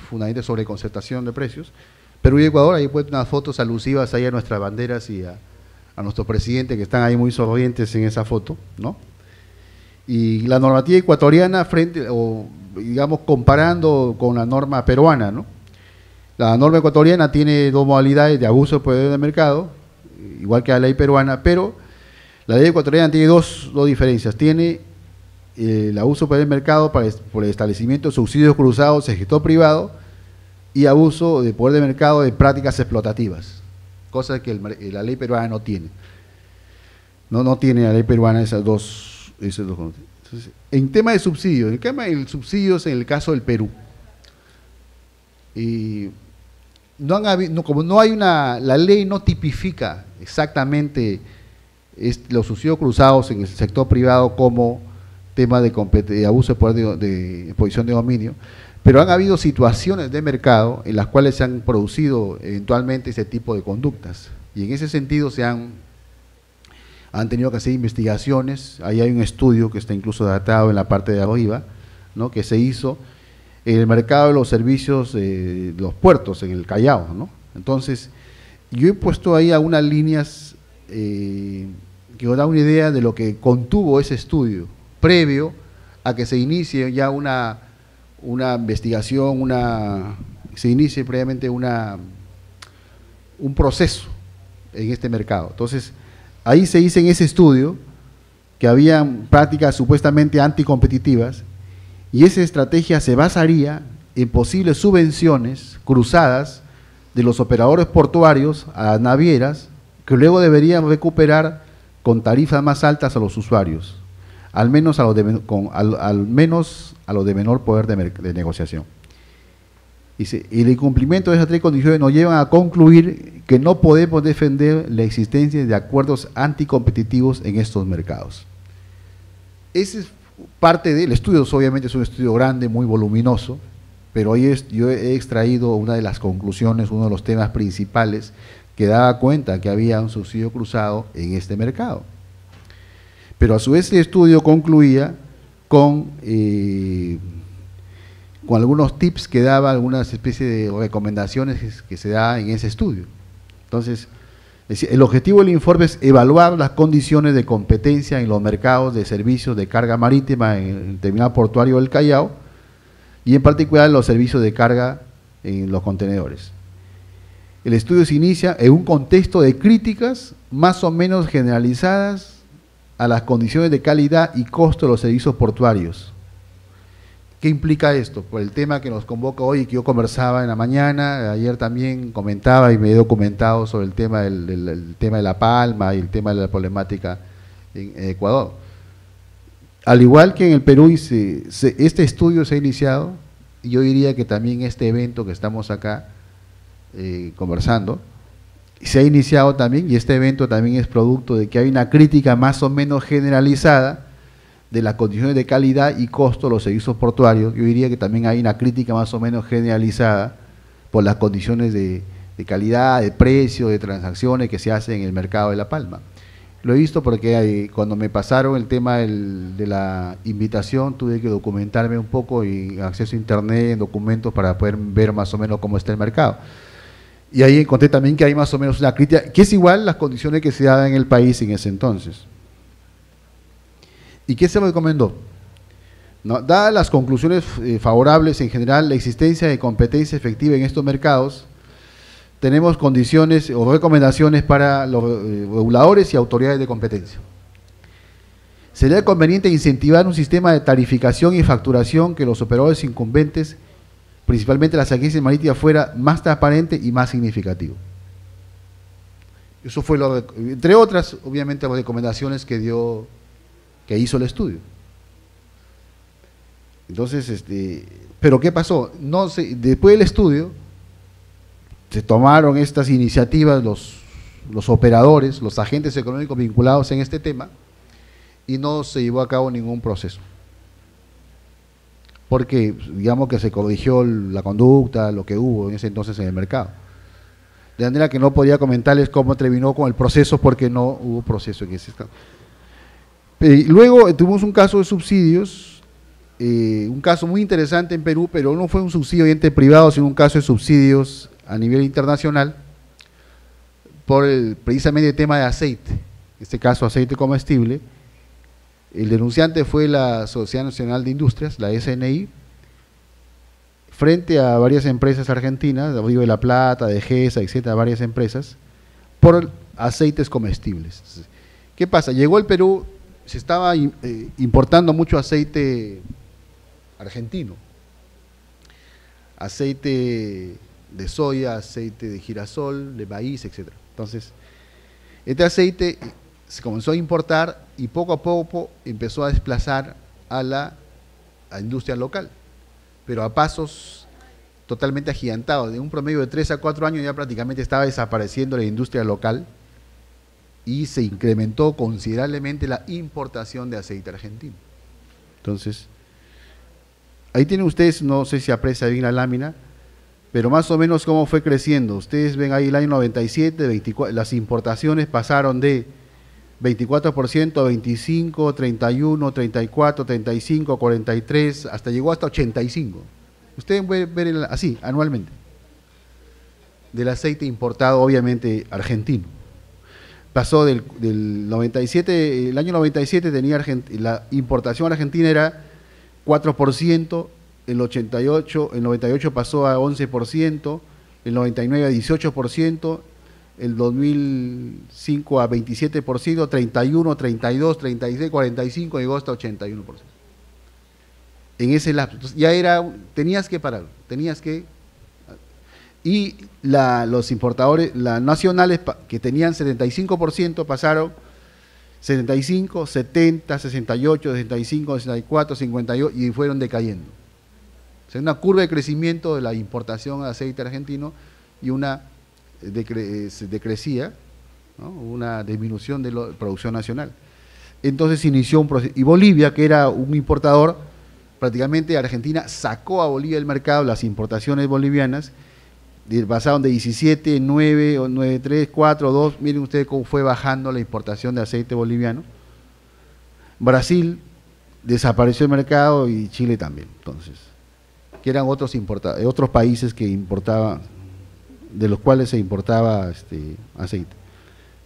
fundamentalmente sobre concertación de precios. Perú y Ecuador, ahí pueden unas fotos alusivas ahí a nuestras banderas y a nuestro presidente, que están ahí muy sonrientes en esa foto, ¿no? Y la normativa ecuatoriana digamos, comparando con la norma peruana, ¿no? La norma ecuatoriana tiene dos modalidades de abuso de poder de mercado, igual que la ley peruana, pero la ley ecuatoriana tiene dos diferencias. Tiene el abuso de poder de mercado por el establecimiento de subsidios cruzados en sector privado y abuso de poder de mercado de prácticas explotativas, cosa que la ley peruana no tiene. No tiene la ley peruana esos dos. Entonces, en tema de subsidios, el tema de subsidios en el caso del Perú, como no hay la ley no tipifica exactamente los subsidios cruzados en el sector privado como tema de abuso de poder de posición de dominio, pero han habido situaciones de mercado en las cuales se han producido eventualmente ese tipo de conductas, y en ese sentido han tenido que hacer investigaciones. Ahí hay un estudio que está incluso datado en la parte de arriba, ¿no? Que se hizo en el mercado de los servicios de los puertos en el Callao, ¿no? Entonces, yo he puesto ahí algunas líneas que os da una idea de lo que contuvo ese estudio previo a que se inicie ya una investigación, se inicie previamente un proceso en este mercado. Entonces, ahí se dice en ese estudio que habían prácticas supuestamente anticompetitivas, y esa estrategia se basaría en posibles subvenciones cruzadas de los operadores portuarios a las navieras, que luego deberían recuperar con tarifas más altas a los usuarios, al menos a los de menor poder de negociación. Dice, y el incumplimiento de esas tres condiciones nos llevan a concluir que no podemos defender la existencia de acuerdos anticompetitivos en estos mercados. Ese es parte del estudio. Obviamente es un estudio grande, muy voluminoso, pero yo he extraído una de las conclusiones, uno de los temas principales que daba cuenta que había un subsidio cruzado en este mercado. Pero a su vez el estudio concluía con algunos tips que daba, algunas especies de recomendaciones que se da en ese estudio. Entonces, el objetivo del informe es evaluar las condiciones de competencia en los mercados de servicios de carga marítima en el terminal portuario del Callao, y en particular los servicios de carga en los contenedores. El estudio se inicia en un contexto de críticas más o menos generalizadas a las condiciones de calidad y costo de los servicios portuarios. ¿Qué implica esto? Por el tema que nos convoca hoy y que yo conversaba en la mañana, ayer también comentaba y me he documentado sobre el tema del tema de La Palma y el tema de la problemática en Ecuador. Al igual que en el Perú, este estudio se ha iniciado, y yo diría que también este evento que estamos acá conversando, se ha iniciado también, y este evento también es producto de que hay una crítica más o menos generalizada de las condiciones de calidad y costo de los servicios portuarios. Yo diría que también hay una crítica más o menos generalizada por las condiciones de calidad, de precio, de transacciones que se hacen en el mercado de La Palma. Lo he visto porque cuando me pasaron el tema de la invitación, tuve que documentarme un poco y acceso a internet, en documentos, para poder ver más o menos cómo está el mercado. Y ahí encontré también que hay más o menos una crítica, que es igual las condiciones que se daban en el país en ese entonces. ¿Y qué se me recomendó? No, dadas las conclusiones favorables en general, la existencia de competencia efectiva en estos mercados, tenemos condiciones o recomendaciones para los reguladores y autoridades de competencia. Sería conveniente incentivar un sistema de tarificación y facturación que los operadores incumbentes, principalmente las agencias marítimas, fuera más transparente y más significativo. Eso fue entre otras, obviamente, las recomendaciones que dio que hizo el estudio. Entonces, pero ¿qué pasó? Después del estudio, se tomaron estas iniciativas los operadores, los agentes económicos vinculados en este tema, y no se llevó a cabo ningún proceso. Porque, digamos que se corrigió la conducta, lo que hubo en ese entonces en el mercado. De manera que no podía comentarles cómo terminó con el proceso, porque no hubo proceso en ese caso. Luego tuvimos un caso de subsidios, un caso muy interesante en Perú, pero no fue un subsidio de ente privado, sino un caso de subsidios a nivel internacional, por precisamente el tema de aceite, en este caso aceite comestible. El denunciante fue la Sociedad Nacional de Industrias, la SNI, frente a varias empresas argentinas, Río de la Plata, de GESA, etcétera, varias empresas, por aceites comestibles. ¿Qué pasa? Llegó el Perú, se estaba importando mucho aceite argentino, aceite de soya, aceite de girasol, de maíz, etcétera. Entonces, este aceite se comenzó a importar y poco a poco empezó a desplazar a la industria local, pero a pasos totalmente agigantados. De un promedio de 3 a 4 años ya prácticamente estaba desapareciendo la industria local y se incrementó considerablemente la importación de aceite argentino. Entonces, ahí tienen ustedes, no sé si aprecia bien la lámina, pero más o menos cómo fue creciendo. Ustedes ven ahí el año 97, las importaciones pasaron de 24% a 25, 31, 34, 35, 43, hasta llegó hasta 85. Ustedes pueden ver así, anualmente, del aceite importado, obviamente, argentino. Pasó del 97, el año 97 tenía la importación argentina era 4%, el 98 pasó a 11%, el 99 a 18%, el 2005 a 27%, 31, 32, 36, 45, llegó hasta 81%. En ese lapso. Entonces ya tenías que parar, y los importadores, las nacionales que tenían 75% pasaron 75, 70, 68, 65, 64, 58 y fueron decayendo. O sea, una curva de crecimiento de la importación de aceite argentino y una decrecía, ¿no? Una disminución de la producción nacional. Entonces inició un proceso, y Bolivia, que era un importador, prácticamente Argentina sacó a Bolivia del mercado las importaciones bolivianas, pasaron de 17, 9, 9, 3, 4, 2, miren ustedes cómo fue bajando la importación de aceite boliviano. Brasil desapareció el mercado y Chile también, entonces, que eran otros países que importaban, de los cuales se importaba aceite.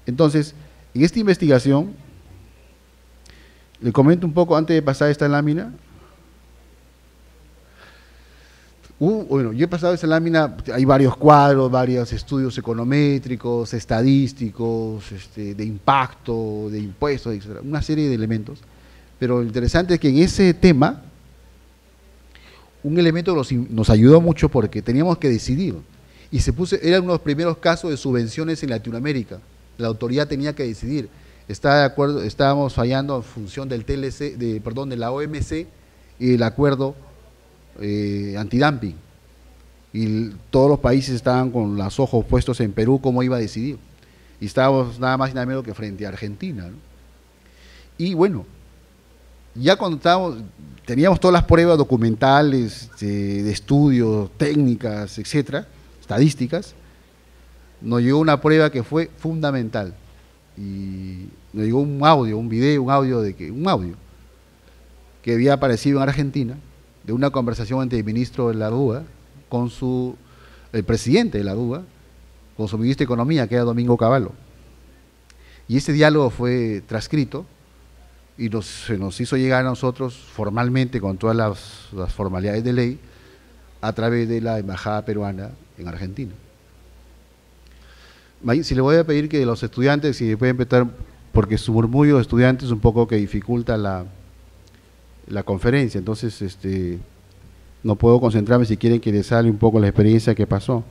Entonces, en esta investigación, le comento un poco antes de pasar esta lámina. Bueno, yo he pasado esa lámina, hay varios cuadros, varios estudios econométricos, estadísticos, de impacto, de impuestos, etc., una serie de elementos, pero lo interesante es que en ese tema, un elemento nos ayudó mucho porque teníamos que decidir, y era uno de los primeros casos de subvenciones en Latinoamérica. La autoridad tenía que decidir, ¿está de acuerdo? Estábamos fallando en función del de la OMC y el acuerdo antidumping, y todos los países estaban con los ojos puestos en Perú cómo iba a decidir, y estábamos nada más y nada menos que frente a Argentina, ¿no? Y bueno, ya cuando teníamos todas las pruebas documentales, de estudios, técnicas, etcétera, estadísticas, nos llegó una prueba que fue fundamental, y nos llegó un audio que había aparecido en Argentina, de una conversación entre el ministro de la DUA con el presidente de la DUA, con su ministro de Economía, que era Domingo Cavallo. Y ese diálogo fue transcrito y se nos hizo llegar a nosotros formalmente, con todas las formalidades de ley, a través de la Embajada Peruana en Argentina. Si le voy a pedir que los estudiantes, si pueden empezar, porque su murmullo de estudiantes un poco que dificulta la conferencia, entonces no puedo concentrarme. Si quieren que les hable un poco la experiencia que pasó.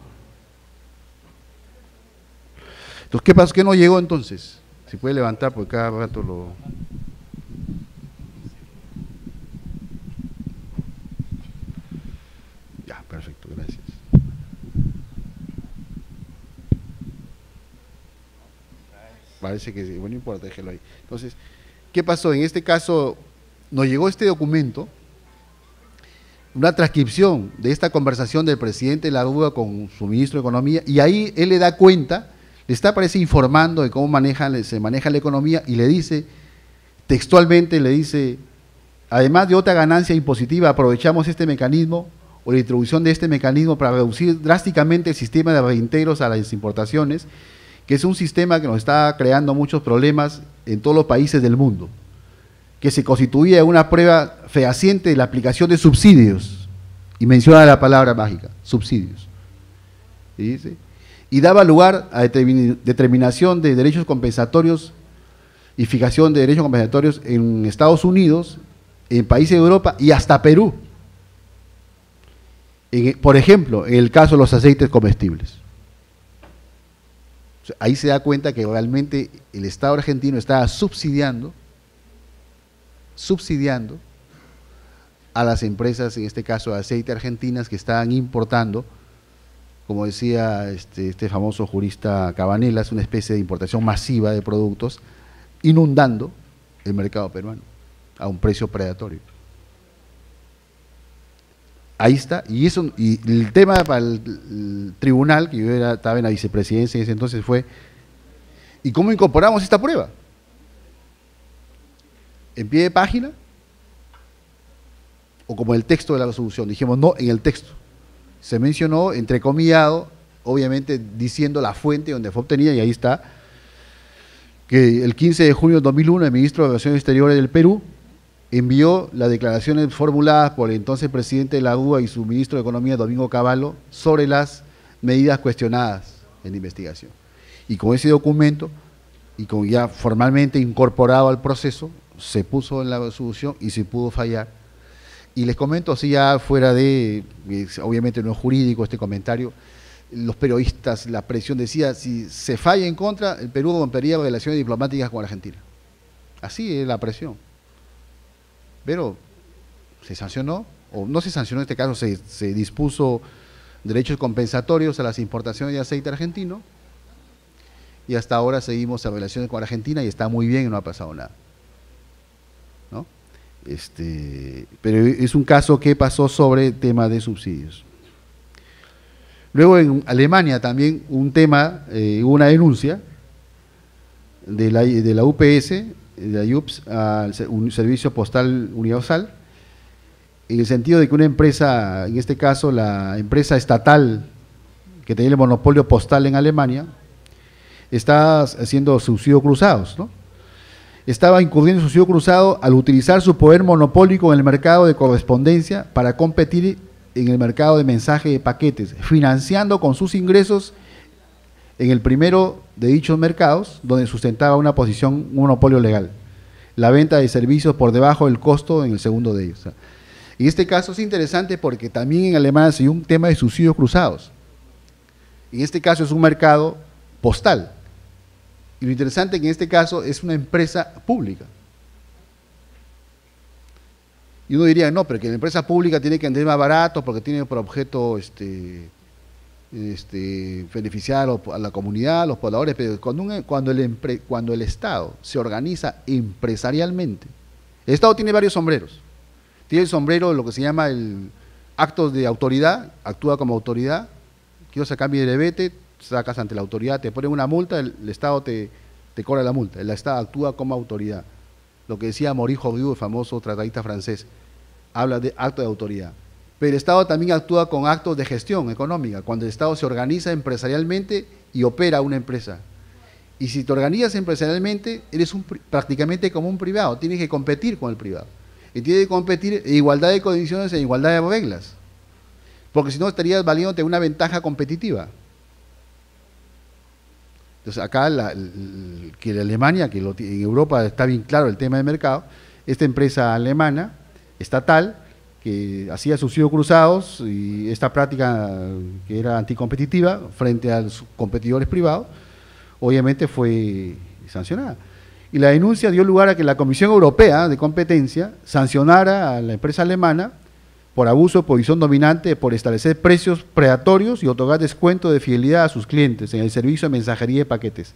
Entonces, ¿qué pasó? ¿Qué no llegó entonces? Si puede levantar, porque cada rato perfecto, gracias. Parece que, bueno, no importa, déjelo ahí. Entonces, ¿qué pasó? En este caso, nos llegó este documento, una transcripción de esta conversación del presidente de la UBA con su ministro de Economía, y ahí él le da cuenta, le está, parece, informando de cómo se maneja la economía, y le dice, textualmente le dice, además de otra ganancia impositiva, aprovechamos este mecanismo o la introducción de este mecanismo para reducir drásticamente el sistema de reintegros a las importaciones, que es un sistema que nos está creando muchos problemas en todos los países del mundo, que se constituía una prueba fehaciente de la aplicación de subsidios, y menciona la palabra mágica, subsidios, y daba lugar a determinación de derechos compensatorios y fijación de derechos compensatorios en Estados Unidos, en países de Europa y hasta Perú. Por ejemplo, en el caso de los aceites comestibles. Ahí se da cuenta que realmente el Estado argentino estaba subsidiando a las empresas, en este caso de aceite argentinas, que estaban importando, como decía este famoso jurista Cabanellas, una especie de importación masiva de productos, inundando el mercado peruano a un precio predatorio. Ahí está, y el tema para el tribunal, que yo estaba en la vicepresidencia en ese entonces, fue, ¿y cómo incorporamos esta prueba? ¿En pie de página? ¿O como el texto de la resolución? Dijimos, no, en el texto. Se mencionó, entrecomillado, obviamente diciendo la fuente donde fue obtenida, y ahí está, que el 15 de junio de 2001 el ministro de Relaciones Exteriores del Perú envió las declaraciones formuladas por el entonces presidente de la UBA y su ministro de Economía, Domingo Cavallo, sobre las medidas cuestionadas en la investigación. Y con ese documento, y con ya formalmente incorporado al proceso, se puso en la resolución y se pudo fallar. Y les comento, así ya fuera de, obviamente no es jurídico este comentario, los periodistas, la presión decía, si se falla en contra, el Perú rompería relaciones diplomáticas con Argentina. Así es la presión. Pero se sancionó, o no se sancionó en este caso, se dispuso derechos compensatorios a las importaciones de aceite argentino, y hasta ahora seguimos en relaciones con Argentina y está muy bien y no ha pasado nada, ¿no? Pero es un caso que pasó sobre el tema de subsidios. Luego en Alemania también un tema, hubo una denuncia de la UPS, de la UPS, un servicio postal universal, en el sentido de que una empresa, en este caso la empresa estatal que tenía el monopolio postal en Alemania, está haciendo subsidios cruzados, ¿no? Estaba incurriendo en subsidio cruzado al utilizar su poder monopólico en el mercado de correspondencia para competir en el mercado de mensaje de paquetes, financiando con sus ingresos en el primero de dichos mercados, donde sustentaba un monopolio legal, la venta de servicios por debajo del costo en el segundo de ellos. Y este caso es interesante porque también en Alemania se dio un tema de subsidios cruzados. En este caso es un mercado postal. Y lo interesante es que en este caso es una empresa pública. Y uno diría, no, pero que la empresa pública tiene que vender más barato porque tiene por objeto beneficiar a la comunidad, a los pobladores, pero cuando el Estado se organiza empresarialmente, el Estado tiene varios sombreros. Tiene el sombrero, lo que se llama el acto de autoridad, actúa como autoridad, quiero sacar mi brevete, sacas ante la autoridad, te ponen una multa, el Estado te cobra la multa, el Estado actúa como autoridad. Lo que decía Maurice Horrieux, el famoso tratadista francés, habla de acto de autoridad. Pero el Estado también actúa con actos de gestión económica, cuando el Estado se organiza empresarialmente y opera una empresa. Y si te organizas empresarialmente, eres prácticamente como un privado, tienes que competir con el privado. Y tienes que competir en igualdad de condiciones, en igualdad de reglas. Porque si no, estarías valiéndote una ventaja competitiva. Entonces, acá, que la Alemania, que en Europa está bien claro el tema de mercado, esta empresa alemana, estatal, que hacía subsidios cruzados y esta práctica que era anticompetitiva frente a los competidores privados, obviamente fue sancionada. Y la denuncia dio lugar a que la Comisión Europea de Competencia sancionara a la empresa alemana por abuso de posición dominante, por establecer precios predatorios y otorgar descuento de fidelidad a sus clientes en el servicio de mensajería de paquetes.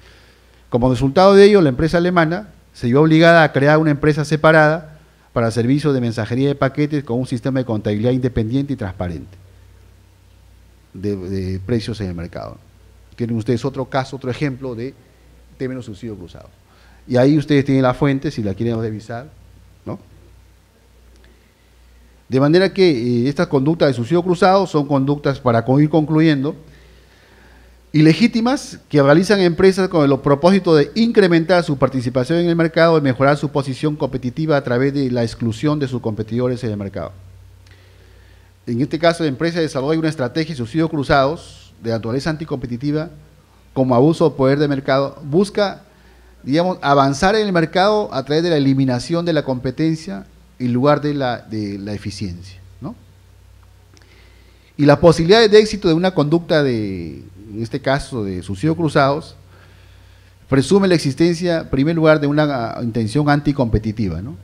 Como resultado de ello, la empresa alemana se vio obligada a crear una empresa separada para servicios de mensajería de paquetes con un sistema de contabilidad independiente y transparente de precios en el mercado. Tienen ustedes otro caso, otro ejemplo de términos subsidio cruzado. Y ahí ustedes tienen la fuente, si la quieren revisar, ¿no? De manera que estas conductas de subsidio cruzado son conductas, para ir concluyendo, ilegítimas que realizan empresas con el propósito de incrementar su participación en el mercado y mejorar su posición competitiva a través de la exclusión de sus competidores en el mercado. En este caso, la empresa desarrolla una estrategia de subsidios cruzados de naturaleza anticompetitiva como abuso de poder de mercado, busca, digamos, avanzar en el mercado a través de la eliminación de la competencia en lugar de la eficiencia, ¿no? Y las posibilidades de éxito de una conducta en este caso de subsidios cruzados, presume la existencia, en primer lugar, de una intención anticompetitiva, ¿no?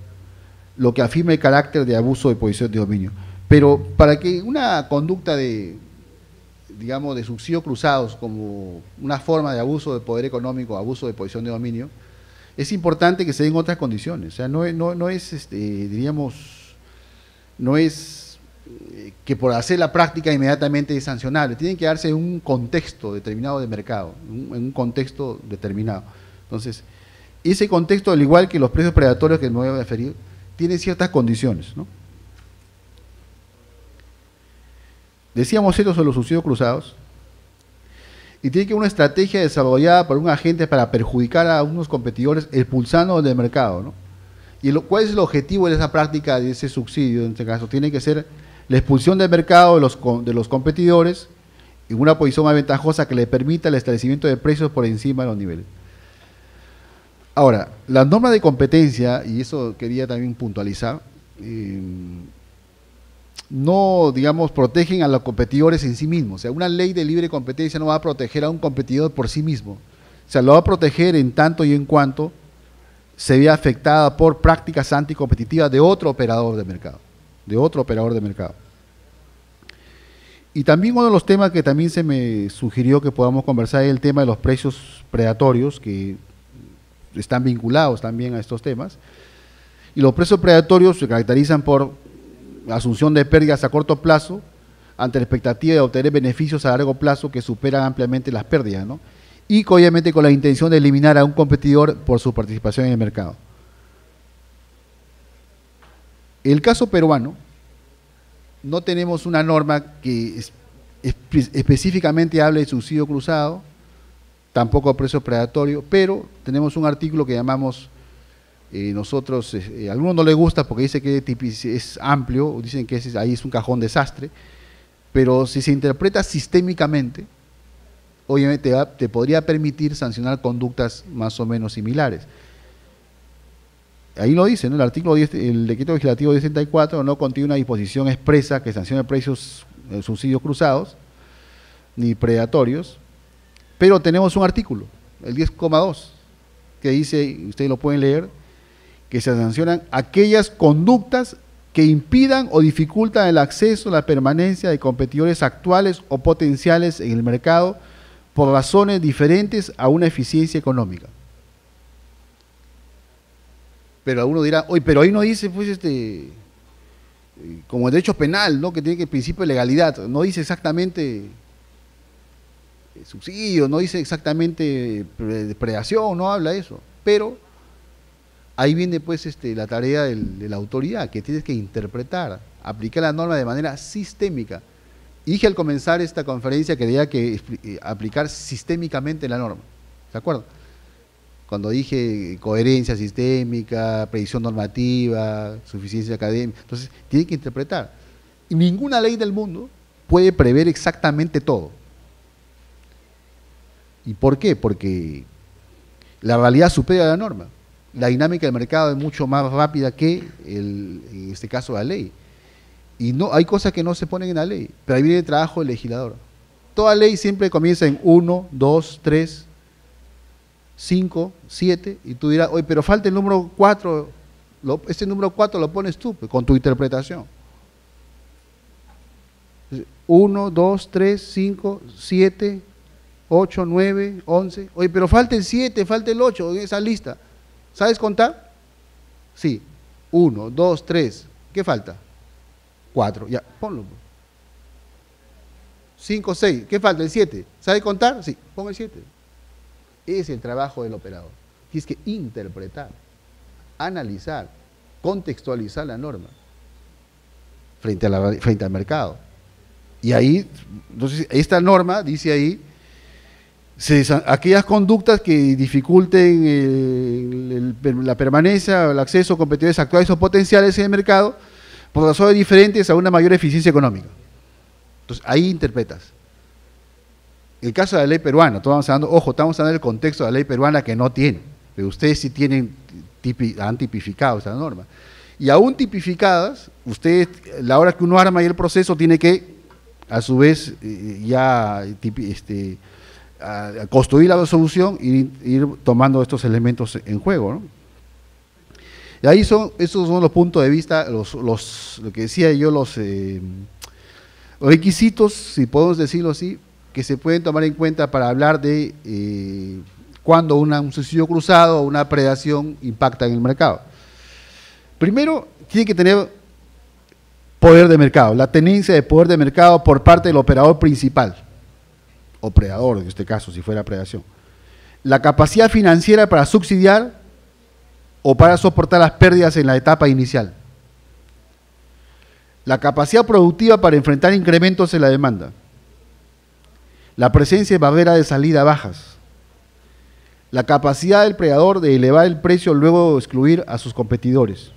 Lo que afirma el carácter de abuso de posición de dominio. Pero para que una conducta digamos, de subsidios cruzados como una forma de abuso de poder económico, abuso de posición de dominio, es importante que se den otras condiciones. O sea, no es, diríamos, no es que por hacer la práctica inmediatamente es sancionable. Tiene que darse en un contexto determinado de mercado, en un contexto determinado. Entonces, ese contexto, al igual que los precios predatorios que me voy a referir, tiene ciertas condiciones, ¿no? Decíamos esto sobre los subsidios cruzados, y tiene que haber una estrategia desarrollada por un agente para perjudicar a unos competidores expulsándolos del mercado, ¿no? ¿Y cuál es el objetivo de esa práctica, de ese subsidio? En este caso, tiene que ser la expulsión del mercado de los competidores en una posición más ventajosa que le permita el establecimiento de precios por encima de los niveles. Ahora, las normas de competencia, y eso quería también puntualizar, no, digamos, protegen a los competidores en sí mismos. O sea, una ley de libre competencia no va a proteger a un competidor por sí mismo. O sea, lo va a proteger en tanto y en cuanto se vea afectada por prácticas anticompetitivas de otro operador de mercado. Y también uno de los temas que también se me sugirió que podamos conversar es el tema de los precios predatorios, que están vinculados también a estos temas. Y los precios predatorios se caracterizan por asunción de pérdidas a corto plazo ante la expectativa de obtener beneficios a largo plazo que superan ampliamente las pérdidas, ¿no? Y obviamente con la intención de eliminar a un competidor por su participación en el mercado. En el caso peruano, no tenemos una norma que específicamente hable de subsidio cruzado, tampoco de precio predatorio, pero tenemos un artículo que llamamos nosotros, a algunos no les gusta porque dice que es amplio, dicen que ahí es un cajón desastre, pero si se interpreta sistémicamente, obviamente te podría permitir sancionar conductas más o menos similares. Ahí lo dice, ¿no? El artículo 10, el decreto legislativo 1034 no contiene una disposición expresa que sancione precios subsidios cruzados ni predatorios, pero tenemos un artículo, el 10,2, que dice, ustedes lo pueden leer, que se sancionan aquellas conductas que impidan o dificultan el acceso a la permanencia de competidores actuales o potenciales en el mercado por razones diferentes a una eficiencia económica. Pero alguno dirá, oye, pero ahí no dice, pues, como el derecho penal, ¿no? Que tiene que el principio de legalidad, no dice exactamente subsidio, no dice exactamente depredación, no habla de eso, pero ahí viene pues la tarea de la autoridad, que tienes que interpretar, aplicar la norma de manera sistémica. Y dije al comenzar esta conferencia que tenía que aplicar sistémicamente la norma, ¿de acuerdo? Cuando dije coherencia sistémica, previsión normativa, suficiencia académica, entonces tiene que interpretar. Y ninguna ley del mundo puede prever exactamente todo. ¿Y por qué? Porque la realidad supera la norma. La dinámica del mercado es mucho más rápida que, en este caso, la ley. Y no hay cosas que no se ponen en la ley, pero ahí viene el trabajo del legislador. Toda ley siempre comienza en 1, 2, 3, 5, 7, y tú dirás, oye, pero falta el número 4, este número 4 lo pones tú, pues, con tu interpretación. 1, 2, 3, 5, 7, 8, 9, 11. Oye, pero falta el 7, falta el 8 en esa lista. ¿Sabes contar? Sí. 1, 2, 3. ¿Qué falta? 4. Ya, ponlo. 5, 6. ¿Qué falta? El 7. ¿Sabes contar? Sí, pon el 7. Es el trabajo del operador. Tienes que interpretar, analizar, contextualizar la norma frente al mercado. Y ahí, entonces, esta norma dice ahí, aquellas conductas que dificulten la permanencia o el acceso a competidores actuales o potenciales en el mercado por razones diferentes a una mayor eficiencia económica. Entonces, ahí interpretas. El caso de la ley peruana, estamos hablando del contexto de la ley peruana que no tiene, pero ustedes sí han tipificado esa norma. Y aún tipificadas, ustedes, la hora que uno arma y el proceso, tiene que, a su vez, a construir la solución y ir tomando estos elementos en juego, ¿no? Y ahí esos son los puntos de vista, lo que decía yo, los requisitos, si podemos decirlo así, que se pueden tomar en cuenta para hablar de cuando un suicidio cruzado o una predación impacta en el mercado. Primero, tiene que tener poder de mercado, la tenencia de poder de mercado por parte del operador principal, o predador en este caso, si fuera predación. La capacidad financiera para subsidiar o para soportar las pérdidas en la etapa inicial. La capacidad productiva para enfrentar incrementos en la demanda. La presencia de barreras de salida bajas. La capacidad del predador de elevar el precio luego de excluir a sus competidores.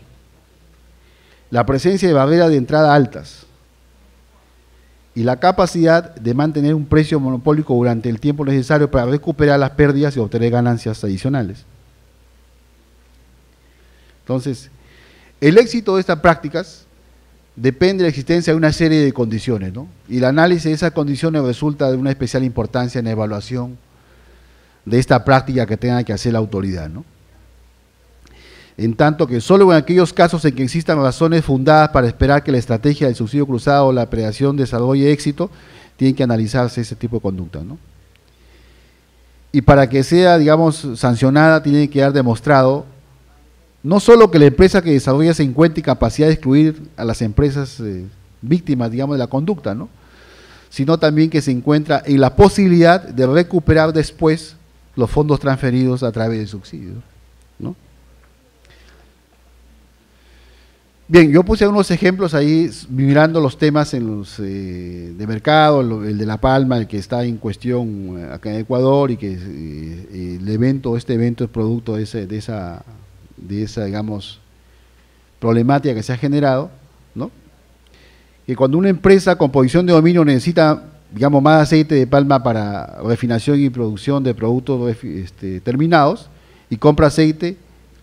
La presencia de barreras de entrada altas. Y la capacidad de mantener un precio monopólico durante el tiempo necesario para recuperar las pérdidas y obtener ganancias adicionales. Entonces, el éxito de estas prácticas depende de la existencia de una serie de condiciones, ¿no? Y el análisis de esas condiciones resulta de una especial importancia en la evaluación de esta práctica que tenga que hacer la autoridad, ¿no? En tanto que solo en aquellos casos en que existan razones fundadas para esperar que la estrategia del subsidio cruzado o la predación desarrolle éxito, tienen que analizarse ese tipo de conducta, ¿no? Y para que sea, digamos, sancionada, tiene que quedar demostrado no solo que la empresa que desarrolla se encuentre capacidad de excluir a las empresas víctimas, digamos, de la conducta, ¿no? Sino también que se encuentra en la posibilidad de recuperar después los fondos transferidos a través de subsidios, ¿no? Bien, yo puse unos ejemplos ahí mirando los temas en los de mercado, el de La Palma, el que está en cuestión acá en Ecuador y que este evento es producto de esa digamos, problemática que se ha generado, ¿no? Que cuando una empresa con posición de dominio necesita, digamos, más aceite de palma para refinación y producción de productos terminados y compra aceite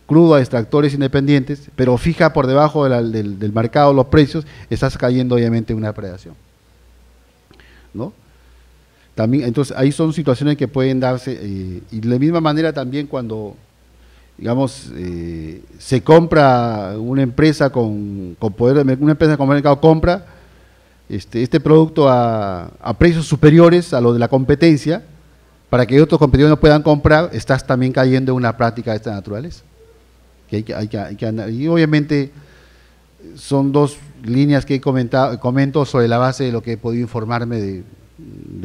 crudo a extractores independientes, pero fija por debajo del mercado los precios, estás cayendo obviamente en una predación, ¿no? También, entonces, ahí son situaciones que pueden darse, y de la misma manera también cuando, digamos, se compra una empresa con poder, una empresa con mercado compra este producto a precios superiores a los de la competencia, para que otros competidores no puedan comprar, estás también cayendo en una práctica de esta naturaleza. Y obviamente son dos líneas que comento sobre la base de lo que he podido informarme de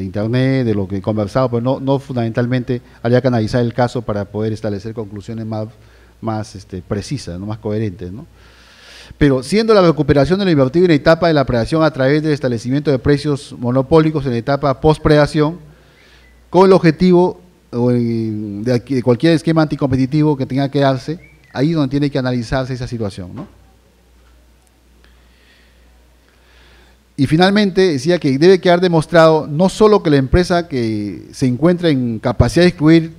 internet, de lo que he conversado, pero no fundamentalmente habría que analizar el caso para poder establecer conclusiones más precisas, ¿no? Más coherentes, ¿no? Pero siendo la recuperación de lo invertido en la etapa de la predación a través del establecimiento de precios monopólicos en la etapa post-predación, con el objetivo de cualquier esquema anticompetitivo que tenga que darse, ahí es donde tiene que analizarse esa situación, ¿no? Y finalmente decía que debe quedar demostrado no solo que la empresa que se encuentra en capacidad de excluir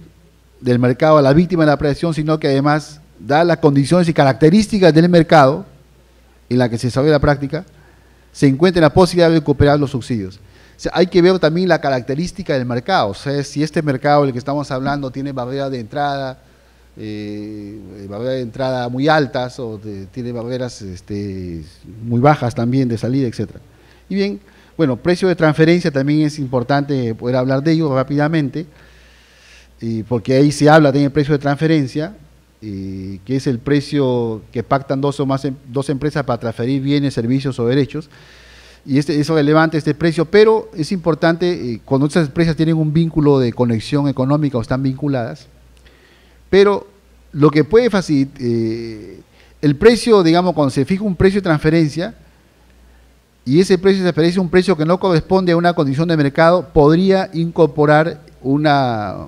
del mercado a la víctima de la predación, sino que además da las condiciones y características del mercado en la que se desarrolla la práctica, se encuentra en la posibilidad de recuperar los subsidios. O sea, hay que ver también la característica del mercado, o sea, si este mercado del que estamos hablando tiene barreras de entrada muy altas o tiene barreras muy bajas también de salida, etcétera. Y bien, Bueno, precio de transferencia también es importante poder hablar de ello rápidamente, porque ahí se habla también del precio de transferencia, que es el precio que pactan dos empresas para transferir bienes, servicios o derechos. Y es relevante este precio, pero es importante cuando estas empresas tienen un vínculo de conexión económica o están vinculadas, pero lo que puede facilitar, el precio, digamos, cuando se fija un precio de transferencia, y ese precio de transferencia es un precio que no corresponde a una condición de mercado, podría incorporar una,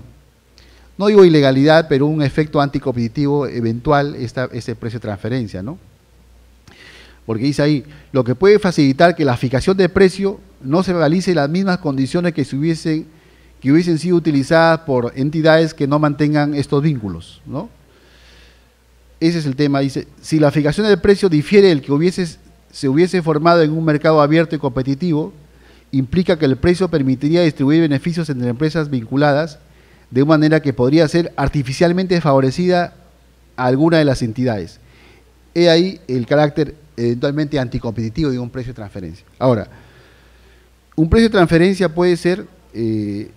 no digo ilegalidad, pero un efecto anticompetitivo eventual, ese precio de transferencia, ¿no? Porque dice ahí, lo que puede facilitar que la fijación de precio no se realice en las mismas condiciones que hubiesen sido utilizadas por entidades que no mantengan estos vínculos, ¿no? Ese es el tema, dice, si la fijación del precio difiere del que se hubiese formado en un mercado abierto y competitivo, implica que el precio permitiría distribuir beneficios entre empresas vinculadas de una manera que podría ser artificialmente favorecida a alguna de las entidades. He ahí el carácter eventualmente anticompetitivo de un precio de transferencia. Ahora, un precio de transferencia puede ser desde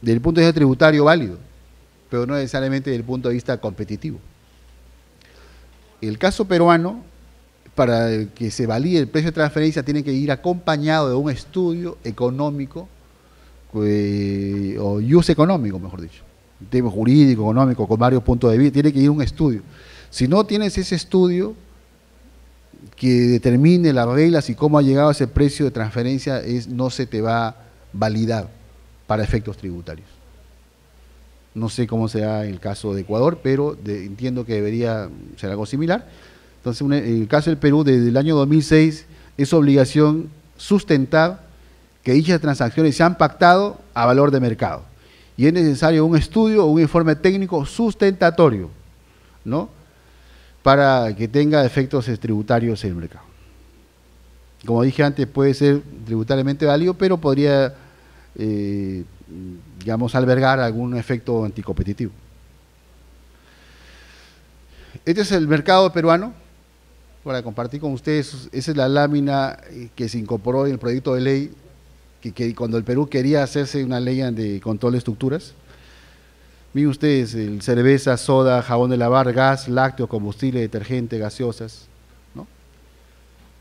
el punto de vista tributario válido, pero no necesariamente desde el punto de vista competitivo. El caso peruano, para que se valide el precio de transferencia, tiene que ir acompañado de un estudio económico, o use económico, mejor dicho, tema jurídico, económico, con varios puntos de vista, tiene que ir un estudio. Si no tienes ese estudio que determine las reglas y cómo ha llegado a ese precio de transferencia, no se te va a validar para efectos tributarios. No sé cómo será el caso de Ecuador, pero entiendo que debería ser algo similar. Entonces, en el caso del Perú, desde el año 2006, es obligación sustentar que dichas transacciones se han pactado a valor de mercado. Y es necesario un estudio o un informe técnico sustentatorio, ¿no?, para que tenga efectos tributarios en el mercado. Como dije antes, puede ser tributariamente válido, pero podría, digamos, albergar algún efecto anticompetitivo. Este es el mercado peruano. Para compartir con ustedes, esa es la lámina que se incorporó en el proyecto de ley, que cuando el Perú quería hacerse una ley de control de estructuras. Miren ustedes, el cerveza, soda, jabón de lavar, gas, lácteos, combustible, detergente, gaseosas, ¿no?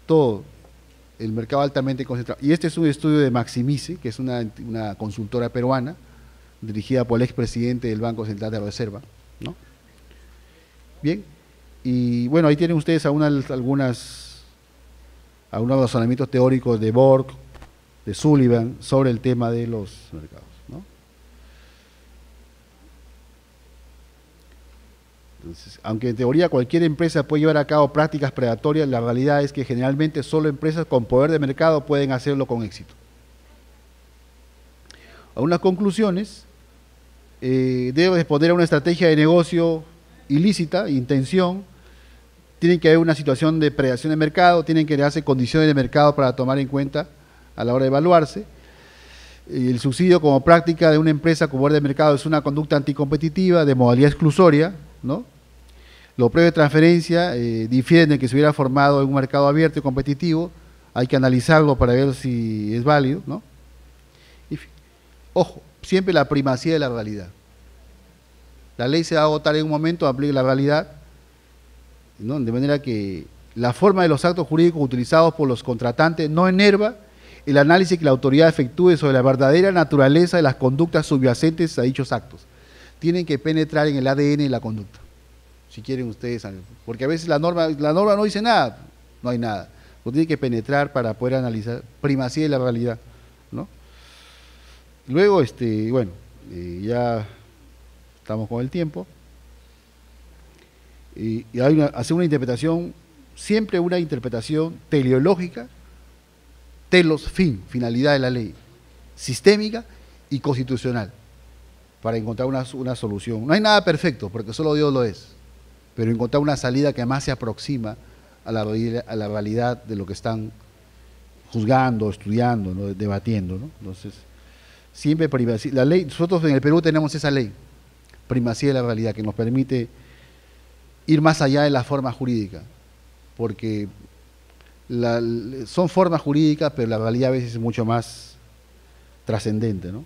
Todo, el mercado altamente concentrado. Y este es un estudio de Maximice, que es una consultora peruana, dirigida por el expresidente del Banco Central de Reserva, ¿no? Bien, y bueno, ahí tienen ustedes algunos razonamientos teóricos de Borg, de Sullivan, sobre el tema de los mercados, ¿no? Entonces, aunque en teoría cualquier empresa puede llevar a cabo prácticas predatorias, la realidad es que generalmente solo empresas con poder de mercado pueden hacerlo con éxito. A unas conclusiones, debe responder a una estrategia de negocio ilícita, intención, tienen que haber una situación de predación de mercado, tienen que darse condiciones de mercado para tomar en cuenta a la hora de evaluarse. El subsidio como práctica de una empresa con poder de mercado es una conducta anticompetitiva de modalidad exclusoria, ¿no? Los precios de transferencia difieren de que se hubiera formado en un mercado abierto y competitivo, hay que analizarlo para ver si es válido, ¿no? Y, ojo, siempre la primacía de la realidad. La ley se va a votar en un momento, aplica la realidad, ¿no? De manera que la forma de los actos jurídicos utilizados por los contratantes no enerva el análisis que la autoridad efectúe sobre la verdadera naturaleza de las conductas subyacentes a dichos actos. Tienen que penetrar en el ADN de la conducta, si quieren ustedes, porque a veces la norma no dice nada, no hay nada, lo tiene que penetrar para poder analizar primacía de la realidad, ¿no? Luego, bueno, ya estamos con el tiempo, y hacer una interpretación, siempre una interpretación teleológica, telos, fin, finalidad de la ley, sistémica y constitucional, para encontrar una solución. No hay nada perfecto, porque solo Dios lo es, pero encontrar una salida que más se aproxima a la realidad de lo que están juzgando, estudiando, ¿no?, debatiendo, ¿no? Entonces, siempre primacía. La ley, nosotros en el Perú tenemos esa ley, primacía de la realidad, que nos permite ir más allá de la forma jurídica, porque son formas jurídicas, pero la realidad a veces es mucho más trascendente, ¿no?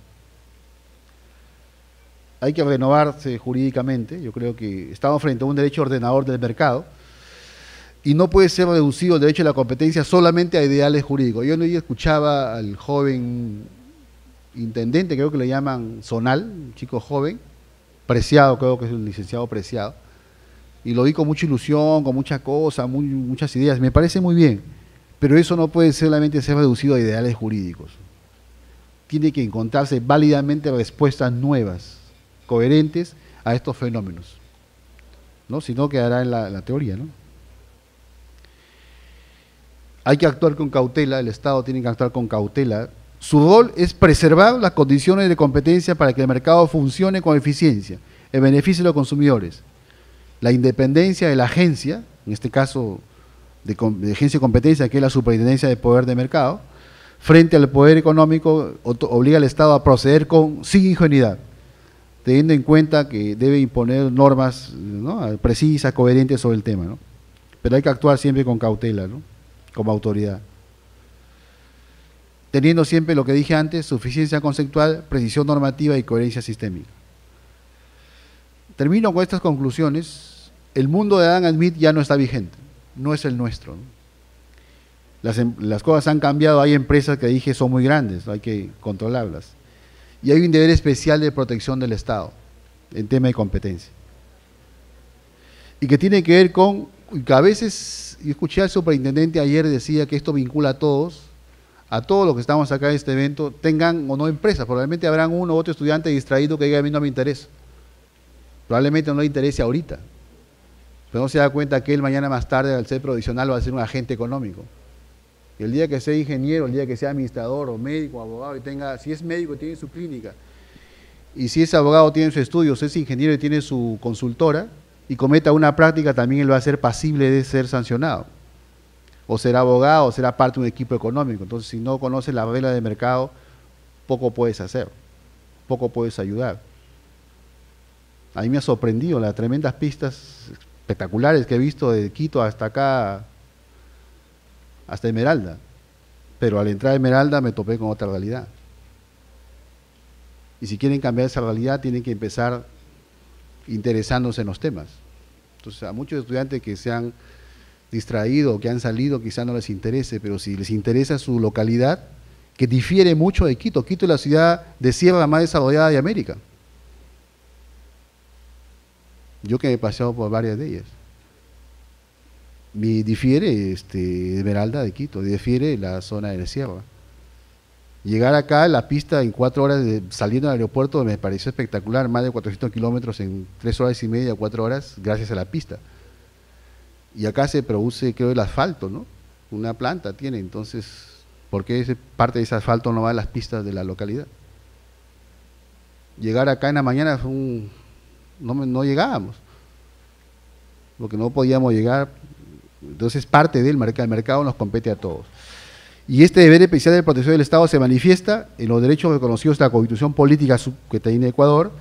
Hay que renovarse jurídicamente. Yo creo que estamos frente a un derecho ordenador del mercado y no puede ser reducido el derecho a la competencia solamente a ideales jurídicos. Yo no escuchaba al joven intendente, creo que le llaman Zonal, un chico joven, Preciado, creo que es el licenciado Preciado, y lo vi con mucha ilusión, con muchas cosas, muchas ideas. Me parece muy bien, pero eso no puede solamente ser reducido a ideales jurídicos. Tiene que encontrarse válidamente respuestas nuevas, coherentes a estos fenómenos, ¿no? Si no, quedará en la teoría, ¿no? Hay que actuar con cautela, el Estado tiene que actuar con cautela. Su rol es preservar las condiciones de competencia para que el mercado funcione con eficiencia, en beneficio de los consumidores. La independencia de la agencia, en este caso de agencia de competencia, que es la Superintendencia de Poder de Mercado, frente al poder económico, obliga al Estado a proceder sin ingenuidad, teniendo en cuenta que debe imponer normas, ¿no?, precisas, coherentes sobre el tema, ¿no? Pero hay que actuar siempre con cautela, ¿no?, como autoridad, teniendo siempre lo que dije antes: suficiencia conceptual, precisión normativa y coherencia sistémica. Termino con estas conclusiones. El mundo de Adam Smith ya no está vigente, no es el nuestro, ¿no? Las cosas han cambiado, hay empresas que dije son muy grandes, hay que controlarlas. Y hay un deber especial de protección del Estado en tema de competencia. Y que tiene que ver con, que a veces, yo escuché al superintendente ayer, decía que esto vincula a todos los que estamos acá en este evento, tengan o no empresas. Probablemente habrán uno u otro estudiante distraído que diga: a mí no me interesa. Probablemente no le interese ahorita, pero no se da cuenta que él mañana más tarde, al ser provisional, va a ser un agente económico. Y el día que sea ingeniero, el día que sea administrador o médico, abogado, y tenga, si es médico tiene su clínica, y si es abogado tiene su estudio, si es ingeniero y tiene su consultora, y cometa una práctica, también él va a ser pasible de ser sancionado. O será abogado, o será parte de un equipo económico. Entonces, si no conoces la regla de mercado, poco puedes hacer, poco puedes ayudar. A mí me ha sorprendido las tremendas pistas espectaculares que he visto de Quito hasta acá, hasta Esmeralda. Pero al entrar a Esmeralda me topé con otra realidad. Y si quieren cambiar esa realidad, tienen que empezar interesándose en los temas. Entonces, a muchos estudiantes que se han distraído, que han salido, quizá no les interese, pero si les interesa su localidad, que difiere mucho de Quito. Quito es la ciudad de sierra más desarrollada de América. Yo que he paseado por varias de ellas. Difiere Esmeralda de Quito, difiere la zona de la sierra. Llegar acá, la pista en 4 horas saliendo del aeropuerto me pareció espectacular, más de 400 kilómetros en 3 horas y media, 4 horas, gracias a la pista. Y acá se produce, creo, el asfalto, ¿no? Una planta tiene, entonces, ¿por qué parte de ese asfalto no va a las pistas de la localidad? Llegar acá en la mañana fue no llegábamos, porque no podíamos llegar. Entonces, parte del mercado, el mercado nos compete a todos. Y este deber especial de protección del Estado se manifiesta en los derechos reconocidos de la Constitución Política que tiene Ecuador,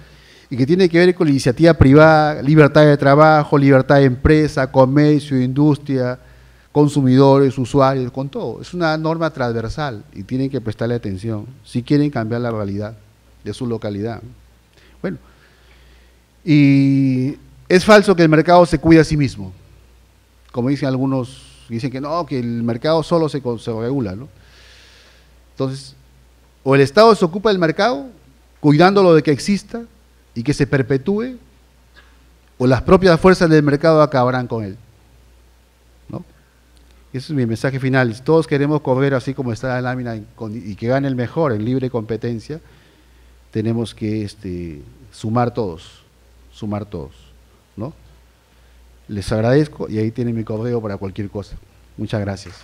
y que tiene que ver con la iniciativa privada, libertad de trabajo, libertad de empresa, comercio, industria, consumidores, usuarios, con todo. Es una norma transversal y tienen que prestarle atención si quieren cambiar la realidad de su localidad. Bueno, y es falso que el mercado se cuide a sí mismo, como dicen algunos. Dicen que no, que el mercado solo se regula, ¿no? Entonces, o el Estado se ocupa del mercado, cuidándolo de que exista y que se perpetúe, o las propias fuerzas del mercado acabarán con él, ¿no? Ese es mi mensaje final. Si todos queremos correr así como está la lámina y que gane el mejor en libre competencia, tenemos que sumar todos, ¿no? Les agradezco y ahí tienen mi correo para cualquier cosa. Muchas gracias.